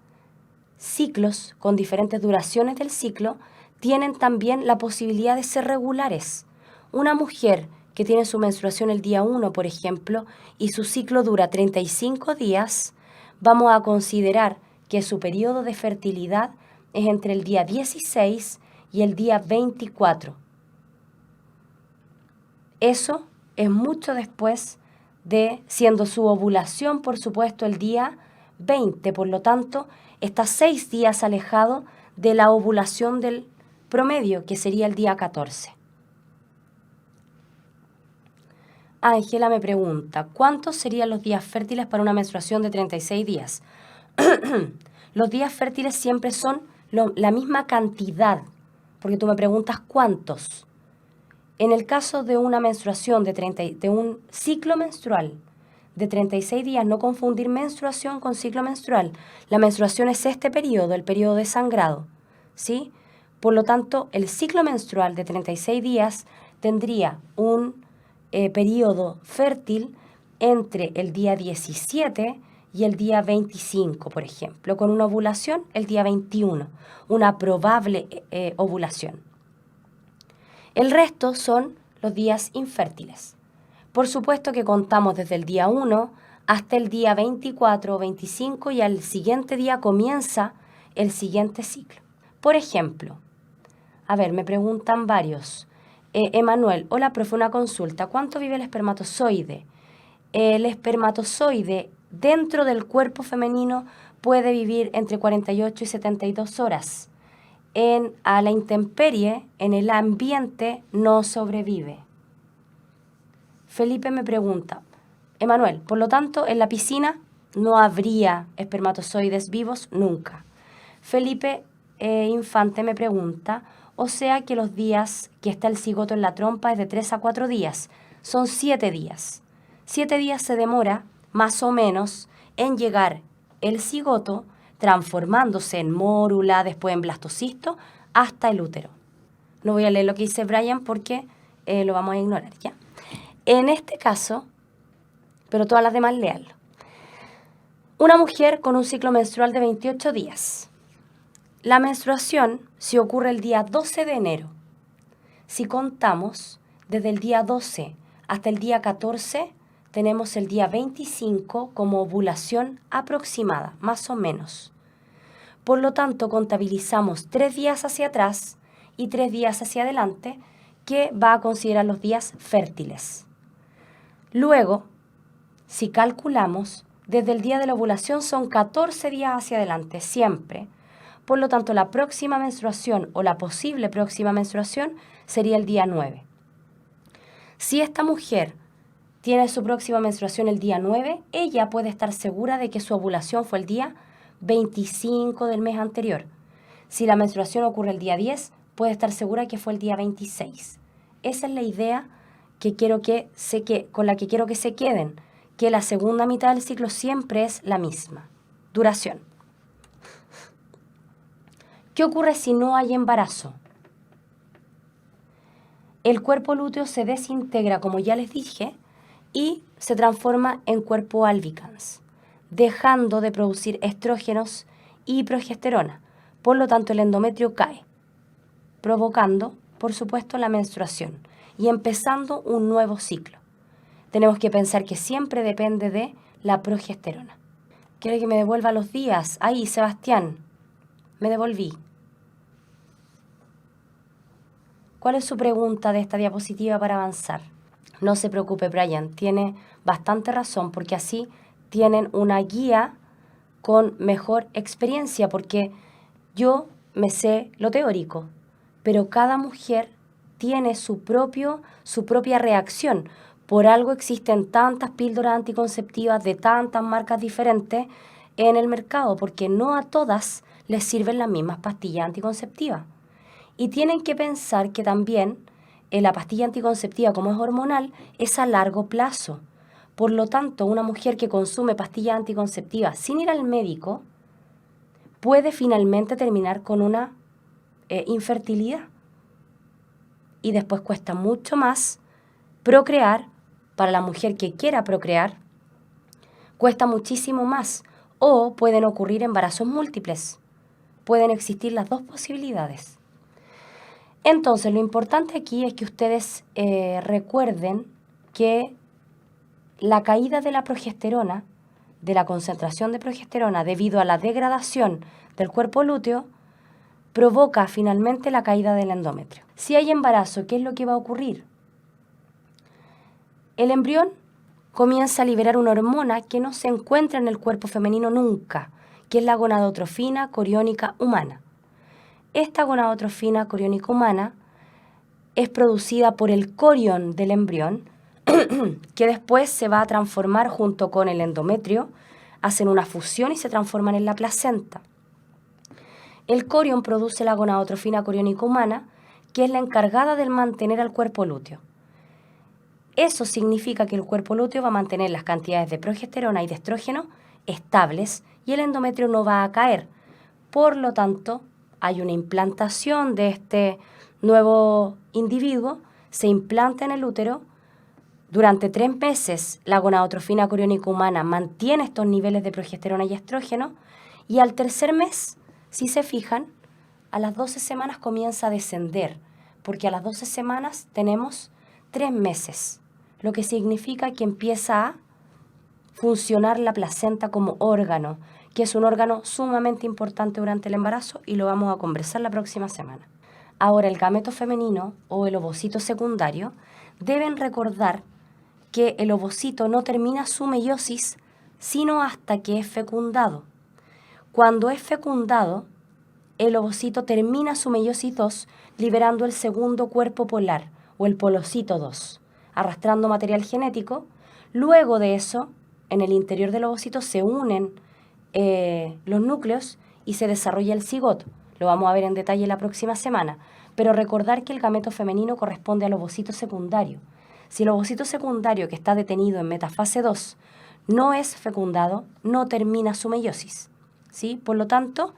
ciclos, con diferentes duraciones del ciclo, tienen también la posibilidad de ser regulares. Una mujer que tiene su menstruación el día 1, por ejemplo, y su ciclo dura 35 días, vamos a considerar que su periodo de fertilidad es entre el día 16 y el día 24. Eso es mucho después de, siendo su ovulación, por supuesto, el día 20. Por lo tanto, está 6 días alejado de la ovulación del promedio, que sería el día 14. Ángela me pregunta, ¿cuántos serían los días fértiles para una menstruación de 36 días? Los días fértiles siempre son la misma cantidad, porque tú me preguntas cuántos. En el caso de una menstruación de un ciclo menstrual de 36 días, no confundir menstruación con ciclo menstrual. La menstruación es este periodo, el periodo de sangrado, ¿sí? Por lo tanto, el ciclo menstrual de 36 días tendría un periodo fértil entre el día 17 y el día 25, por ejemplo, con una ovulación el día 21, una probable ovulación. El resto son los días infértiles. Por supuesto que contamos desde el día 1 hasta el día 24 o 25 y al siguiente día comienza el siguiente ciclo. Por ejemplo, a ver, me preguntan varios. Emanuel, hola, profe, una consulta. ¿Cuánto vive el espermatozoide? El espermatozoide dentro del cuerpo femenino puede vivir entre 48 y 72 horas. A la intemperie, en el ambiente, no sobrevive. Felipe me pregunta, Emanuel, por lo tanto, en la piscina no habría espermatozoides vivos nunca. Felipe Infante me pregunta, o sea que los días que está el cigoto en la trompa es de 3 a 4 días, son 7 días. 7 días se demora, más o menos, en llegar el cigoto, transformándose en mórula, después en blastocisto, hasta el útero. No voy a leer lo que dice Brian porque lo vamos a ignorar, ¿ya? En este caso, pero todas las demás léanlo. Una mujer con un ciclo menstrual de 28 días. La menstruación se ocurre el día 12 de enero. Si contamos desde el día 12 hasta el día 14, tenemos el día 25 como ovulación aproximada, más o menos. Por lo tanto, contabilizamos 3 días hacia atrás y 3 días hacia adelante, que va a considerar los días fértiles. Luego, si calculamos, desde el día de la ovulación son 14 días hacia adelante, siempre. Por lo tanto, la próxima menstruación o la posible próxima menstruación sería el día 9. Si esta mujer tiene su próxima menstruación el día 9, ella puede estar segura de que su ovulación fue el día 25 del mes anterior. Si la menstruación ocurre el día 10, puede estar segura que fue el día 26. Esa es la idea con la que quiero que se queden, que la segunda mitad del ciclo siempre es la misma. Duración. ¿Qué ocurre si no hay embarazo? El cuerpo lúteo se desintegra, como ya les dije, y se transforma en cuerpo albicans, dejando de producir estrógenos y progesterona. Por lo tanto, el endometrio cae, provocando, por supuesto, la menstruación. y empezando un nuevo ciclo. Tenemos que pensar que siempre depende de la progesterona. ¿Quiere que me devuelva los días? Ahí, Sebastián, me devolví. ¿Cuál es su pregunta de esta diapositiva para avanzar? No se preocupe, Brian, tiene bastante razón, porque así tienen una guía con mejor experiencia, porque yo me sé lo teórico, pero cada mujer tiene su propia reacción. Por algo existen tantas píldoras anticonceptivas de tantas marcas diferentes en el mercado, porque no a todas les sirven las mismas pastillas anticonceptivas. Y tienen que pensar que también la pastilla anticonceptiva, como es hormonal, es a largo plazo. Por lo tanto, una mujer que consume pastillas anticonceptivas sin ir al médico puede finalmente terminar con una infertilidad. Y después cuesta mucho más procrear. Para la mujer que quiera procrear, cuesta muchísimo más. O pueden ocurrir embarazos múltiples. Pueden existir las dos posibilidades. Entonces, lo importante aquí es que ustedes recuerden que la caída de la progesterona, de la concentración de progesterona debido a la degradación del cuerpo lúteo, provoca finalmente la caída del endometrio. Si hay embarazo, ¿qué es lo que va a ocurrir? El embrión comienza a liberar una hormona que no se encuentra en el cuerpo femenino nunca, que es la gonadotrofina coriónica humana. Esta gonadotrofina coriónica humana es producida por el corión del embrión, que después se va a transformar junto con el endometrio, hacen una fusión y se transforman en la placenta. El corión produce la gonadotrofina coriónica humana, que es la encargada de mantener al cuerpo lúteo. Eso significa que el cuerpo lúteo va a mantener las cantidades de progesterona y de estrógeno estables y el endometrio no va a caer. Por lo tanto, hay una implantación de este nuevo individuo, se implanta en el útero. Durante 3 meses, la gonadotrofina coriónica humana mantiene estos niveles de progesterona y estrógeno y al tercer mes, si se fijan, a las 12 semanas comienza a descender, porque a las 12 semanas tenemos 3 meses, lo que significa que empieza a funcionar la placenta como órgano, que es un órgano sumamente importante durante el embarazo y lo vamos a conversar la próxima semana. Ahora, el gameto femenino o el ovocito secundario, deben recordar que el ovocito no termina su meiosis sino hasta que es fecundado. Cuando es fecundado, el ovocito termina su meiosis 2 liberando el segundo cuerpo polar o el polocito 2, arrastrando material genético. Luego de eso, en el interior del ovocito se unen los núcleos y se desarrolla el cigoto. Lo vamos a ver en detalle la próxima semana. Pero recordar que el gameto femenino corresponde al ovocito secundario. Si el ovocito secundario que está detenido en metafase 2 no es fecundado, no termina su meiosis, ¿sí? Por lo tanto,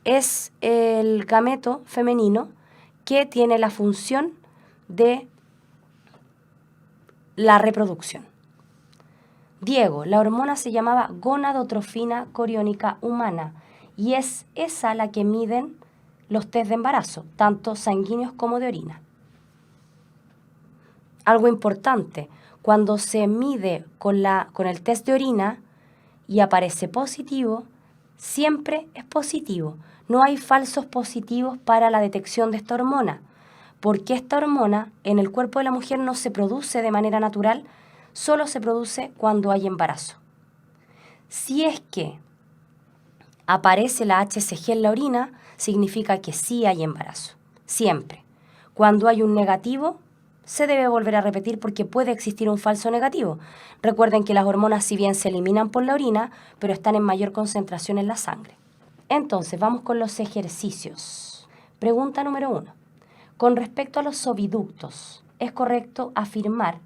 es el gameto femenino que tiene la función de la reproducción. Diego, la hormona se llamaba gonadotrofina coriónica humana y es esa la que miden los test de embarazo, tanto sanguíneos como de orina. Algo importante, cuando se mide con el test de orina y aparece positivo, siempre es positivo. No hay falsos positivos para la detección de esta hormona, porque esta hormona en el cuerpo de la mujer no se produce de manera natural, solo se produce cuando hay embarazo. Si es que aparece la HCG en la orina, significa que sí hay embarazo, siempre. Cuando hay un negativo, se debe volver a repetir porque puede existir un falso negativo. Recuerden que las hormonas si bien se eliminan por la orina, pero están en mayor concentración en la sangre. Entonces, vamos con los ejercicios. Pregunta número 1. Con respecto a los oviductos, ¿es correcto afirmar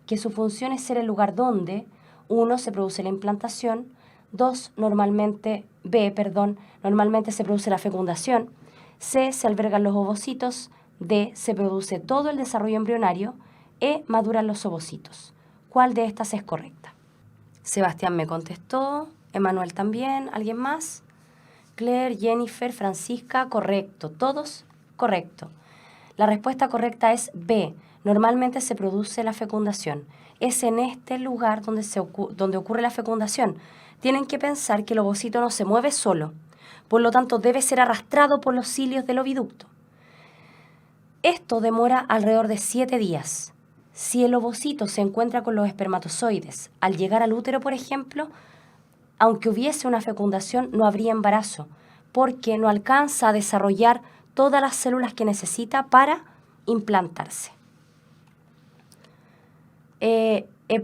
que su función es ser el lugar donde 1. Se produce la implantación, 2. Normalmente se produce la fecundación, C. Se albergan los ovocitos, D. Se produce todo el desarrollo embrionario, E. Maduran los ovocitos? ¿Cuál de estas es correcta? Sebastián me contestó, Emanuel también, ¿alguien más? Claire, Jennifer, Francisca, correcto, todos correcto. La respuesta correcta es B. Normalmente se produce la fecundación. Es en este lugar donde ocurre la fecundación. Tienen que pensar que el ovocito no se mueve solo, por lo tanto debe ser arrastrado por los cilios del oviducto. Esto demora alrededor de 7 días. Si el ovocito se encuentra con los espermatozoides al llegar al útero, por ejemplo, aunque hubiese una fecundación, no habría embarazo, porque no alcanza a desarrollar todas las células que necesita para implantarse.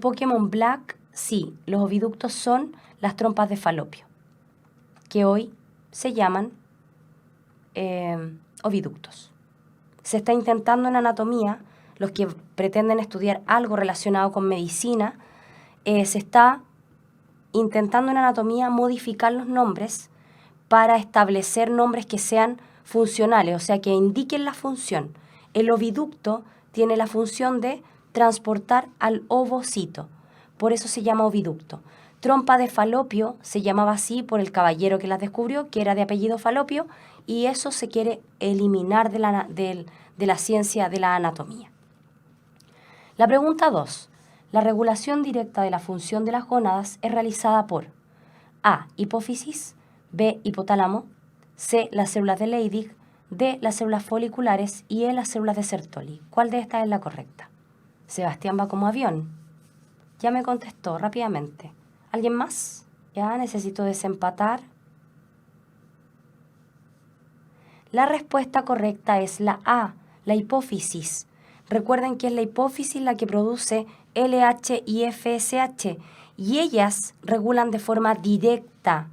Pokémon Black, sí, los oviductos son las trompas de falopio, que hoy se llaman oviductos. Se está intentando en anatomía, los que pretenden estudiar algo relacionado con medicina, se está intentando en anatomía modificar los nombres para establecer nombres que sean funcionales, o sea, que indiquen la función. El oviducto tiene la función de transportar al ovocito, por eso se llama oviducto. Trompa de falopio se llamaba así por el caballero que las descubrió, que era de apellido Falopio, y eso se quiere eliminar de la ciencia de la anatomía. La pregunta 2. La regulación directa de la función de las gónadas es realizada por A. Hipófisis, B. Hipotálamo, C. Las células de Leydig, D. Las células foliculares y E. Las células de Sertoli. ¿Cuál de estas es la correcta? Sebastián va como avión. Ya me contestó rápidamente. ¿Alguien más? Ya necesito desempatar. La respuesta correcta es la A, la hipófisis. Recuerden que es la hipófisis la que produce LH y FSH y ellas regulan de forma directa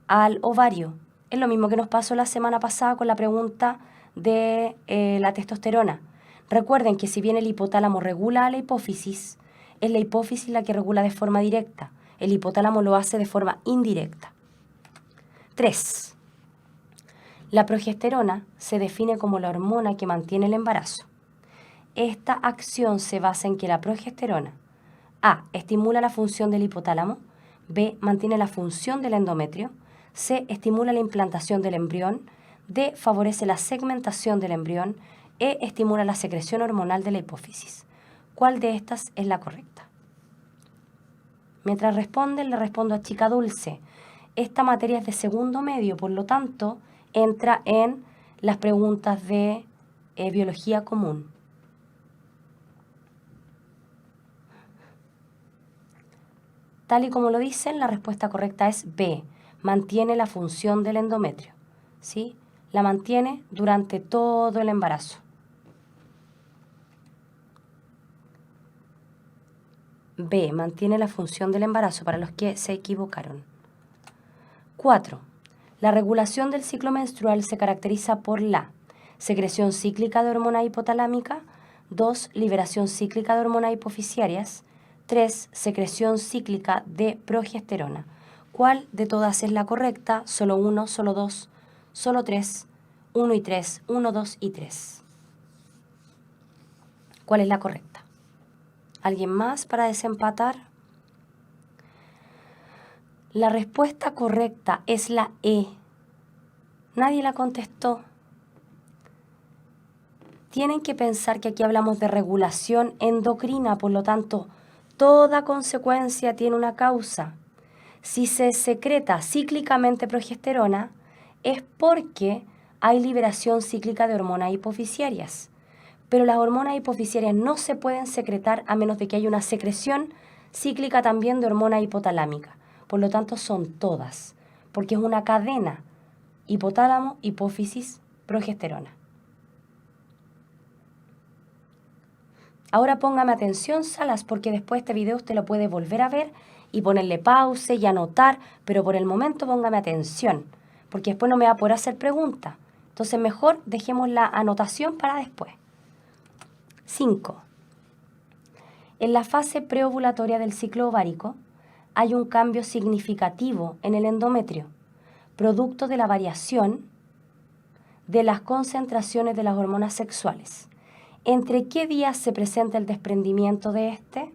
al ovario. Es lo mismo que nos pasó la semana pasada con la pregunta de la testosterona. Recuerden que si bien el hipotálamo regula a la hipófisis, es la hipófisis la que regula de forma directa. El hipotálamo lo hace de forma indirecta. 3. La progesterona se define como la hormona que mantiene el embarazo. Esta acción se basa en que la progesterona A. Estimula la función del hipotálamo, B. Mantiene la función del endometrio, C. Estimula la implantación del embrión, D. Favorece la segmentación del embrión, E. Estimula la secreción hormonal de la hipófisis. ¿Cuál de estas es la correcta? Mientras responden, le respondo a Chica Dulce. Esta materia es de segundo medio, por lo tanto, entra en las preguntas de biología común. Tal y como lo dicen, la respuesta correcta es B. Mantiene la función del endometrio. ¿Sí? La mantiene durante todo el embarazo. B. Mantiene la función del embarazo para los que se equivocaron. 4. La regulación del ciclo menstrual se caracteriza por la secreción cíclica de hormona hipotalámica, 2. Liberación cíclica de hormonas hipofisiarias, 3. Secreción cíclica de progesterona. ¿Cuál de todas es la correcta? Solo 1, solo 2, solo 3, 1 y 3, 1, 2 y 3. ¿Cuál es la correcta? ¿Alguien más para desempatar? La respuesta correcta es la E. Nadie la contestó. Tienen que pensar que aquí hablamos de regulación endocrina, por lo tanto, toda consecuencia tiene una causa. Si se secreta cíclicamente progesterona, es porque hay liberación cíclica de hormonas hipofisiarias. Pero las hormonas hipofisiarias no se pueden secretar a menos de que haya una secreción cíclica también de hormona hipotalámica. Por lo tanto, son todas, porque es una cadena: hipotálamo, hipófisis, progesterona. Ahora póngame atención, Salas, porque después este video usted lo puede volver a ver y ponerle pause y anotar, pero por el momento póngame atención, porque después no me va a poder hacer preguntas. Entonces mejor dejemos la anotación para después. 5. En la fase preovulatoria del ciclo ovárico hay un cambio significativo en el endometrio, producto de la variación de las concentraciones de las hormonas sexuales. ¿Entre qué días se presenta el desprendimiento de este?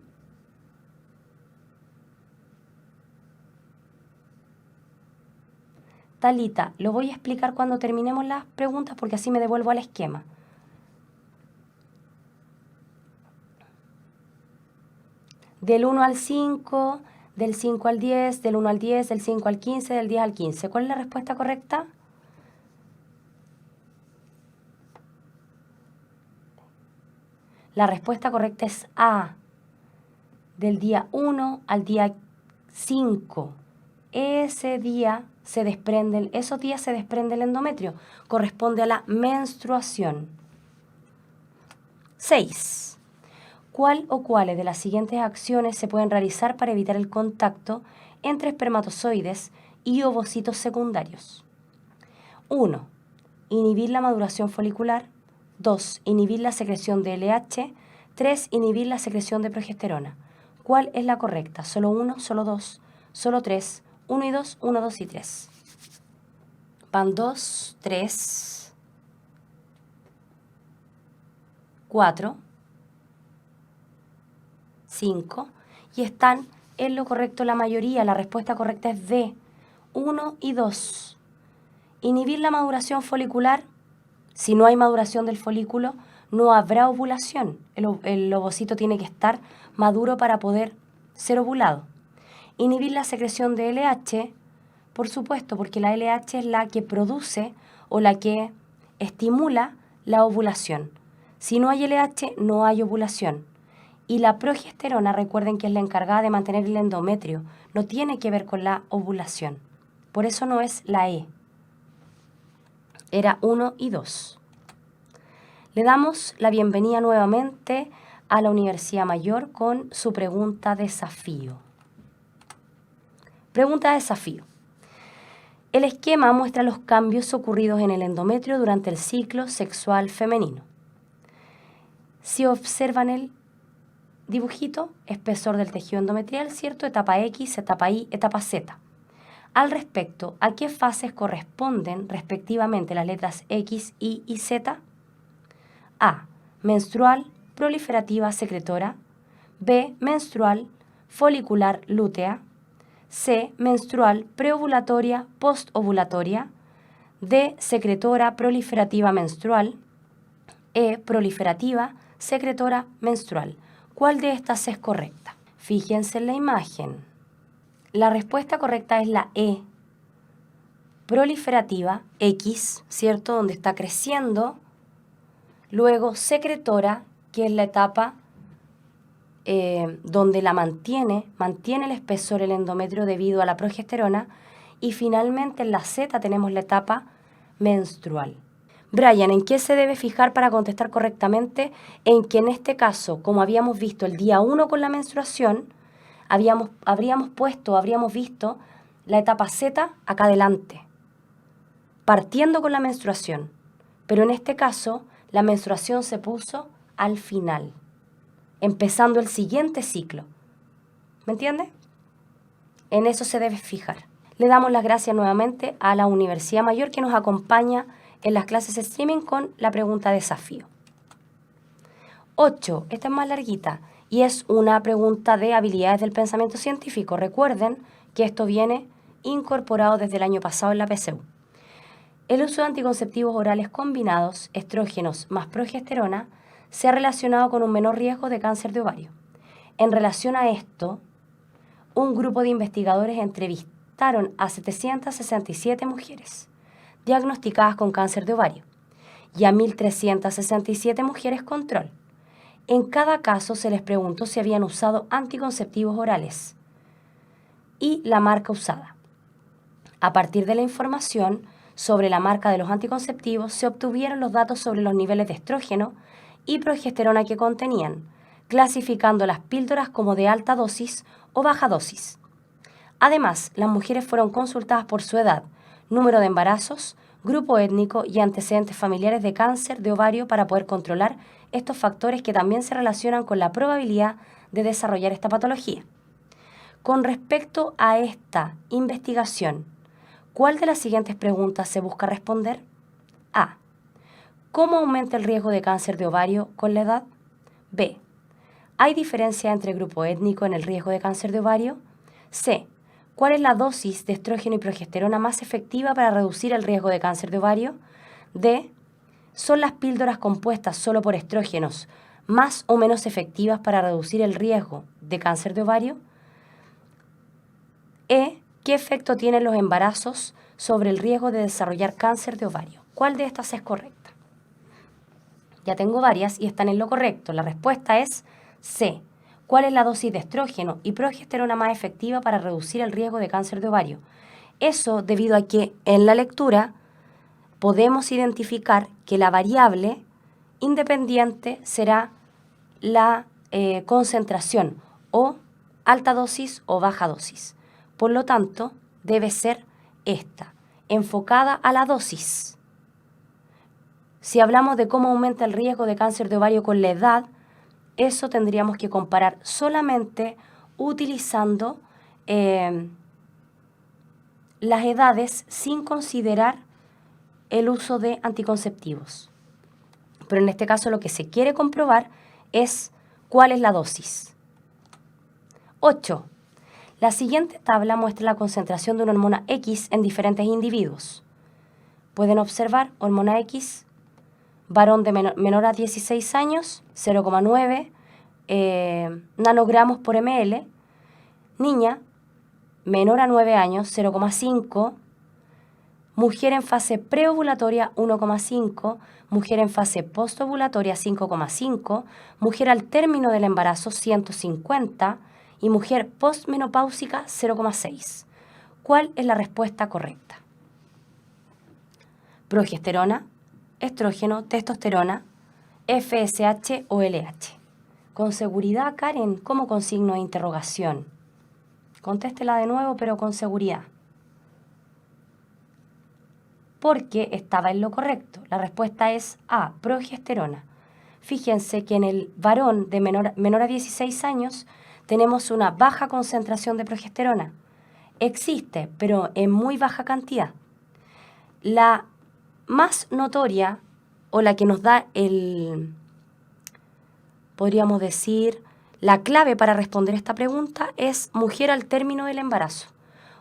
Talita, lo voy a explicar cuando terminemos las preguntas porque así me devuelvo al esquema. Del 1 al 5, del 5 al 10, del 1 al 10, del 5 al 15, del 10 al 15. ¿Cuál es la respuesta correcta? La respuesta correcta es A. Del día 1 al día 5. Esos días se desprende el endometrio. Corresponde a la menstruación. 6. ¿Cuál o cuáles de las siguientes acciones se pueden realizar para evitar el contacto entre espermatozoides y ovocitos secundarios? 1. Inhibir la maduración folicular. 2. Inhibir la secreción de LH. 3. Inhibir la secreción de progesterona. ¿Cuál es la correcta? ¿Solo 1, solo 2, solo 3, 1 y 2, 1, 2 y 3? Van 2, 3, 4, 5 y están en lo correcto la mayoría. La respuesta correcta es D, 1 y 2. Inhibir la maduración folicular. Si no hay maduración del folículo, no habrá ovulación. El ovocito tiene que estar maduro para poder ser ovulado. Inhibir la secreción de LH, por supuesto, porque la LH es la que produce o la que estimula la ovulación. Si no hay LH, no hay ovulación. Y la progesterona, recuerden que es la encargada de mantener el endometrio, no tiene que ver con la ovulación. Por eso no es la E. Era 1 y 2. Le damos la bienvenida nuevamente a la Universidad Mayor con su pregunta desafío. Pregunta desafío. El esquema muestra los cambios ocurridos en el endometrio durante el ciclo sexual femenino. Si observan el dibujito, espesor del tejido endometrial, ¿cierto? Etapa X, etapa Y, etapa Z. Al respecto, ¿a qué fases corresponden respectivamente las letras X, Y y Z? A. Menstrual, proliferativa, secretora. B. Menstrual, folicular, lútea. C. Menstrual, preovulatoria, postovulatoria. D. Secretora, proliferativa, menstrual. E. Proliferativa, secretora, menstrual. ¿Cuál de estas es correcta? Fíjense en la imagen. La respuesta correcta es la E. Proliferativa, X, ¿cierto? Donde está creciendo. Luego secretora, que es la etapa donde la mantiene el espesor, el endometrio debido a la progesterona. Y finalmente en la Z tenemos la etapa menstrual. Brian, ¿en qué se debe fijar para contestar correctamente? En que en este caso, como habíamos visto el día 1 con la menstruación, habríamos visto la etapa Z acá adelante, partiendo con la menstruación. Pero en este caso, la menstruación se puso al final, empezando el siguiente ciclo. ¿Me entiende? En eso se debe fijar. Le damos las gracias nuevamente a la Universidad Mayor que nos acompaña en las clases streaming con la pregunta desafío. 8. Esta es más larguita y es una pregunta de habilidades del pensamiento científico. Recuerden que esto viene incorporado desde el año pasado en la PSU. El uso de anticonceptivos orales combinados, estrógenos más progesterona, se ha relacionado con un menor riesgo de cáncer de ovario. En relación a esto, un grupo de investigadores entrevistaron a 767 mujeres diagnosticadas con cáncer de ovario y a 1.367 mujeres control. En cada caso se les preguntó si habían usado anticonceptivos orales y la marca usada. A partir de la información sobre la marca de los anticonceptivos, se obtuvieron los datos sobre los niveles de estrógeno y progesterona que contenían, clasificando las píldoras como de alta dosis o baja dosis. Además, las mujeres fueron consultadas por su edad, número de embarazos, grupo étnico y antecedentes familiares de cáncer de ovario para poder controlar estos factores que también se relacionan con la probabilidad de desarrollar esta patología. Con respecto a esta investigación, ¿cuál de las siguientes preguntas se busca responder? A. ¿Cómo aumenta el riesgo de cáncer de ovario con la edad? B. ¿Hay diferencia entre grupo étnico en el riesgo de cáncer de ovario? C. ¿Cuál es la dosis de estrógeno y progesterona más efectiva para reducir el riesgo de cáncer de ovario? D. ¿Son las píldoras compuestas solo por estrógenos más o menos efectivas para reducir el riesgo de cáncer de ovario? E. ¿Qué efecto tienen los embarazos sobre el riesgo de desarrollar cáncer de ovario? ¿Cuál de estas es correcta? Ya tengo varias y están en lo correcto. La respuesta es C. ¿Cuál es la dosis de estrógeno y progesterona más efectiva para reducir el riesgo de cáncer de ovario? Eso debido a que en la lectura podemos identificar que la variable independiente será la concentración o alta dosis o baja dosis. Por lo tanto, debe ser esta, enfocada a la dosis. Si hablamos de cómo aumenta el riesgo de cáncer de ovario con la edad, eso tendríamos que comparar solamente utilizando las edades sin considerar el uso de anticonceptivos. Pero en este caso lo que se quiere comprobar es cuál es la dosis. 8. La siguiente tabla muestra la concentración de una hormona X en diferentes individuos. Pueden observar hormona X, varón de menor a 16 años, 0,9 nanogramos por ml, niña, menor a 9 años, 0,5, mujer en fase preovulatoria 1,5, mujer en fase postovulatoria 5,5, mujer al término del embarazo 150 y mujer postmenopáusica 0,6. ¿Cuál es la respuesta correcta? Progesterona, estrógeno, testosterona, FSH o LH. Con seguridad, Karen, ¿cómo con signo de interrogación? Contéstela de nuevo, pero con seguridad. Porque estaba en lo correcto. La respuesta es A, progesterona. Fíjense que en el varón de menor a 16 años tenemos una baja concentración de progesterona. Existe, pero en muy baja cantidad. La más notoria o la que nos da podríamos decir, la clave para responder esta pregunta es mujer al término del embarazo.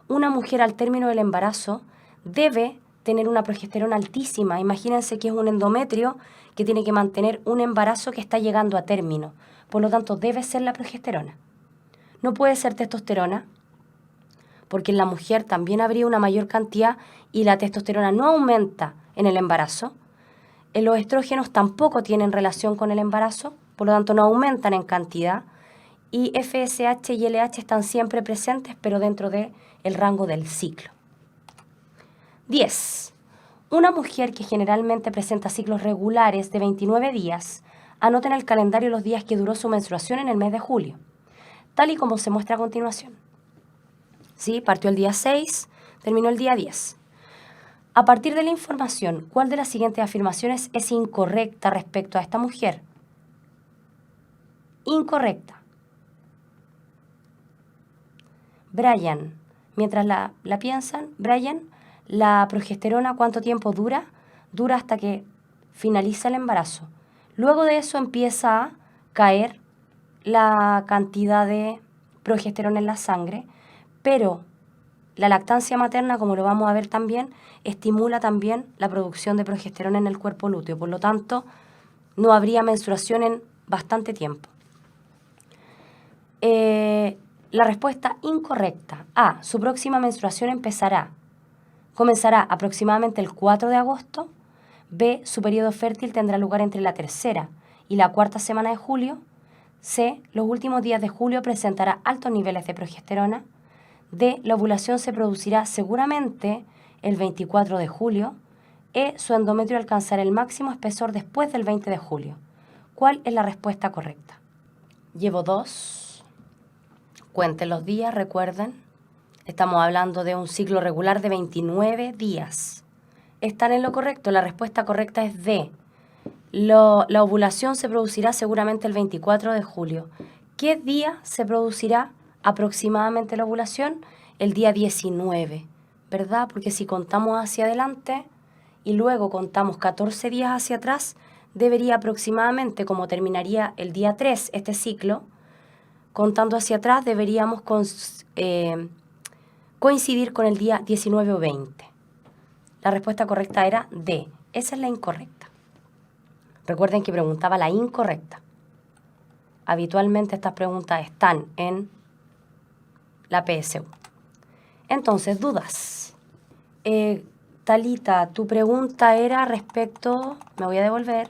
Una mujer al término del embarazo debe tener una progesterona altísima. Imagínense que es un endometrio que tiene que mantener un embarazo que está llegando a término. Por lo tanto, debe ser la progesterona. No puede ser testosterona, porque en la mujer también habría una mayor cantidad y la testosterona no aumenta en el embarazo. Los estrógenos tampoco tienen relación con el embarazo, por lo tanto no aumentan en cantidad. Y FSH y LH están siempre presentes, pero dentro del rango del ciclo. 10. Una mujer que generalmente presenta ciclos regulares de 29 días, anota en el calendario los días que duró su menstruación en el mes de julio, tal y como se muestra a continuación. ¿Sí? Partió el día 6, terminó el día 10. A partir de la información, ¿cuál de las siguientes afirmaciones es incorrecta respecto a esta mujer? Incorrecta. Brian, mientras la piensan, Brian, la progesterona, ¿cuánto tiempo dura? Dura hasta que finaliza el embarazo. Luego de eso empieza a caer la cantidad de progesterona en la sangre, pero la lactancia materna, como lo vamos a ver también, estimula también la producción de progesterona en el cuerpo lúteo. Por lo tanto, no habría menstruación en bastante tiempo. La respuesta incorrecta. A. Su próxima menstruación comenzará aproximadamente el 4 de agosto. B. Su periodo fértil tendrá lugar entre la tercera y la cuarta semana de julio. C. Los últimos días de julio presentará altos niveles de progesterona. D. La ovulación se producirá seguramente el 24 de julio. E. Su endometrio alcanzará el máximo espesor después del 20 de julio. ¿Cuál es la respuesta correcta? Llevo 2. Cuenten los días, recuerden. Estamos hablando de un ciclo regular de 29 días. ¿Están en lo correcto? La respuesta correcta es D. La ovulación se producirá seguramente el 24 de julio. ¿Qué día se producirá aproximadamente la ovulación? El día 19, ¿verdad? Porque si contamos hacia adelante y luego contamos 14 días hacia atrás, debería aproximadamente, como terminaría el día 3 este ciclo, contando hacia atrás deberíamos coincidir con el día 19 o 20. La respuesta correcta era D. Esa es la incorrecta. Recuerden que preguntaba la incorrecta. Habitualmente estas preguntas están en la PSU. Entonces, dudas. Talita, tu pregunta era respecto, me voy a devolver,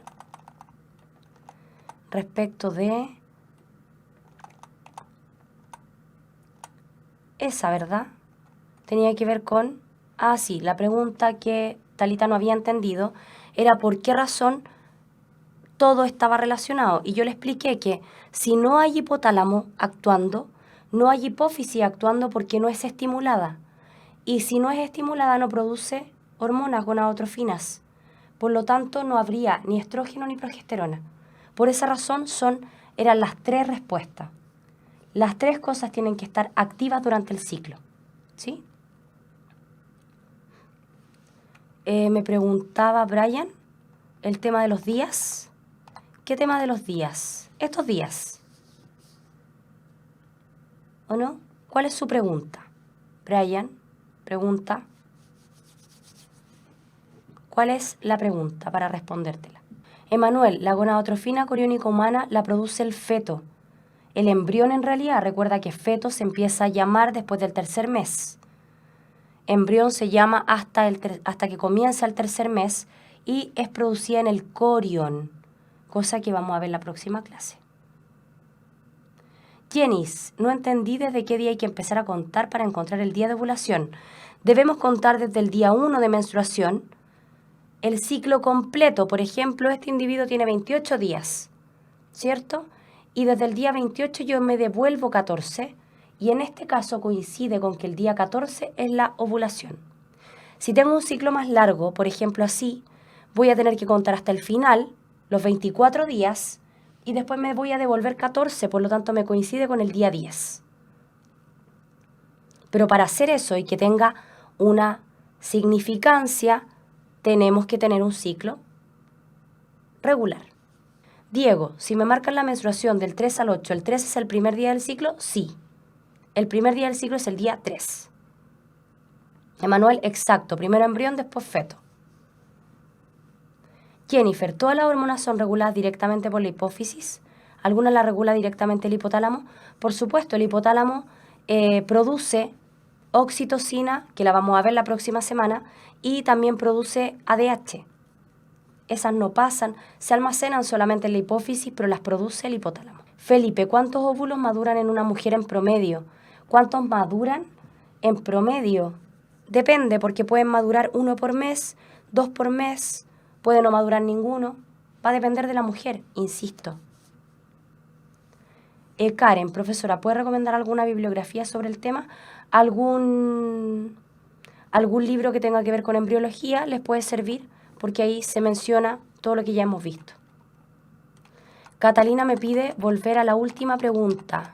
respecto de esa, ¿verdad? Tenía que ver con, sí, la pregunta que Talita no había entendido era por qué razón todo estaba relacionado. Y yo le expliqué que si no hay hipotálamo actuando, no hay hipófisis actuando porque no es estimulada. Y si no es estimulada, no produce hormonas gonadotrofinas. Por lo tanto, no habría ni estrógeno ni progesterona. Por esa razón eran las 3 respuestas. Las 3 cosas tienen que estar activas durante el ciclo. ¿Sí? Me preguntaba Brian el tema de los días. ¿Qué tema de los días? Estos días. ¿O no? ¿Cuál es su pregunta? Brian pregunta. ¿Cuál es la pregunta para respondértela? Emanuel, la gonadotrofina coriónica humana la produce el feto. El embrión en realidad, recuerda que feto se empieza a llamar después del 3er mes. Embrión se llama hasta que comienza el 3er mes y es producida en el corión, cosa que vamos a ver en la próxima clase. Jenis, no entendí desde qué día hay que empezar a contar para encontrar el día de ovulación. Debemos contar desde el día 1 de menstruación, el ciclo completo. Por ejemplo, este individuo tiene 28 días, ¿cierto? Y desde el día 28 yo me devuelvo 14, y en este caso coincide con que el día 14 es la ovulación. Si tengo un ciclo más largo, por ejemplo así, voy a tener que contar hasta el final, los 24 días, y después me voy a devolver 14, por lo tanto me coincide con el día 10. Pero para hacer eso y que tenga una significancia, tenemos que tener un ciclo regular. Diego, si me marcan la menstruación del 3 al 8, ¿el 3 es el primer día del ciclo? Sí. El primer día del ciclo es el día 3. Emanuel, exacto. Primero embrión, después feto. Jennifer, ¿todas las hormonas son reguladas directamente por la hipófisis? ¿Alguna la regula directamente el hipotálamo? Por supuesto, el hipotálamo produce oxitocina, que la vamos a ver la próxima semana, y también produce ADH. Esas no pasan, se almacenan solamente en la hipófisis, pero las produce el hipotálamo. Felipe, ¿cuántos óvulos maduran en una mujer en promedio? ¿Cuántos maduran en promedio? Depende, porque pueden madurar 1 por mes, 2 por mes, puede no madurar ninguno. Va a depender de la mujer, insisto. Karen, profesora, ¿puede recomendar alguna bibliografía sobre el tema? ¿Algún libro que tenga que ver con embriología les puede servir? Porque ahí se menciona todo lo que ya hemos visto. Catalina me pide volver a la última pregunta.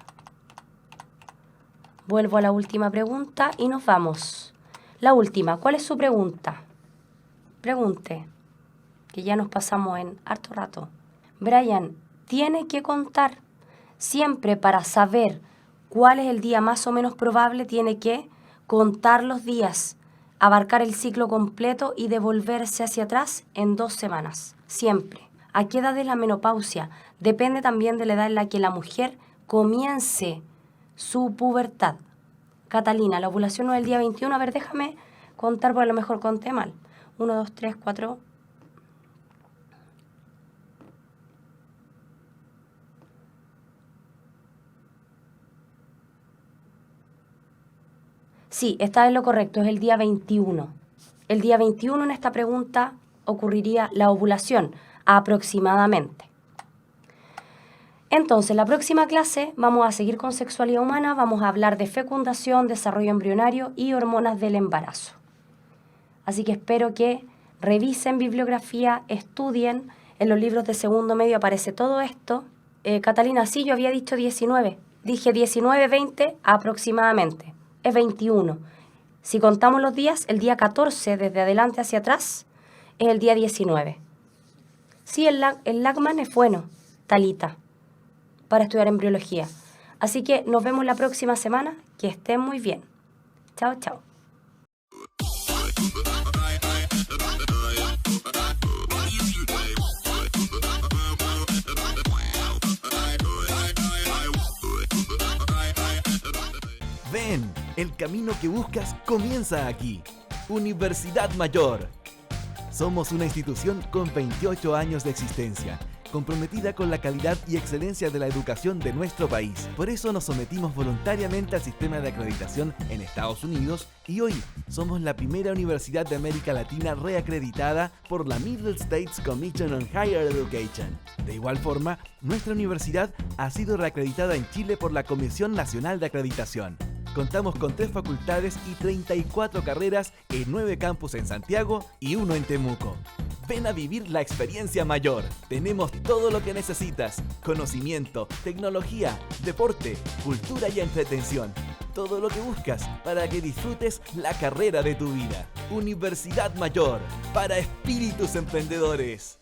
Vuelvo a la última pregunta y nos vamos. La última, ¿cuál es su pregunta? Pregunte, que ya nos pasamos en harto rato. Brian, tiene que contar. Siempre para saber cuál es el día más o menos probable, tiene que contar los días, abarcar el ciclo completo y devolverse hacia atrás en 2 semanas. Siempre. ¿A qué edad es la menopausia? Depende también de la edad en la que la mujer comience su pubertad. Catalina, la ovulación no es el día 21. A ver, déjame contar, porque a lo mejor conté mal. 1, 2, 3, 4. Sí, está en lo correcto, es el día 21. El día 21 en esta pregunta ocurriría la ovulación, aproximadamente. Entonces, la próxima clase vamos a seguir con sexualidad humana, vamos a hablar de fecundación, desarrollo embrionario y hormonas del embarazo. Así que espero que revisen bibliografía, estudien, en los libros de segundo medio aparece todo esto. Catalina, sí, yo había dicho 19, dije 19, 20 aproximadamente, es 21. Si contamos los días, el día 14 desde adelante hacia atrás es el día 19. Sí, el Lagman es bueno, Talita, para estudiar embriología. Así que nos vemos la próxima semana. Que estén muy bien. Chao, chao.
Ven, el camino que buscas comienza aquí. Universidad Mayor. Somos una institución con 28 años de existencia, comprometida con la calidad y excelencia de la educación de nuestro país. Por eso nos sometimos voluntariamente al sistema de acreditación en Estados Unidos y hoy somos la primera universidad de América Latina reacreditada por la Middle States Commission on Higher Education. De igual forma, nuestra universidad ha sido reacreditada en Chile por la Comisión Nacional de Acreditación. Contamos con 3 facultades y 34 carreras en 9 campus en Santiago y 1 en Temuco. Ven a vivir la experiencia mayor. Tenemos todo lo que necesitas: conocimiento, tecnología, deporte, cultura y entretención. Todo lo que buscas para que disfrutes la carrera de tu vida. Universidad Mayor, para espíritus emprendedores.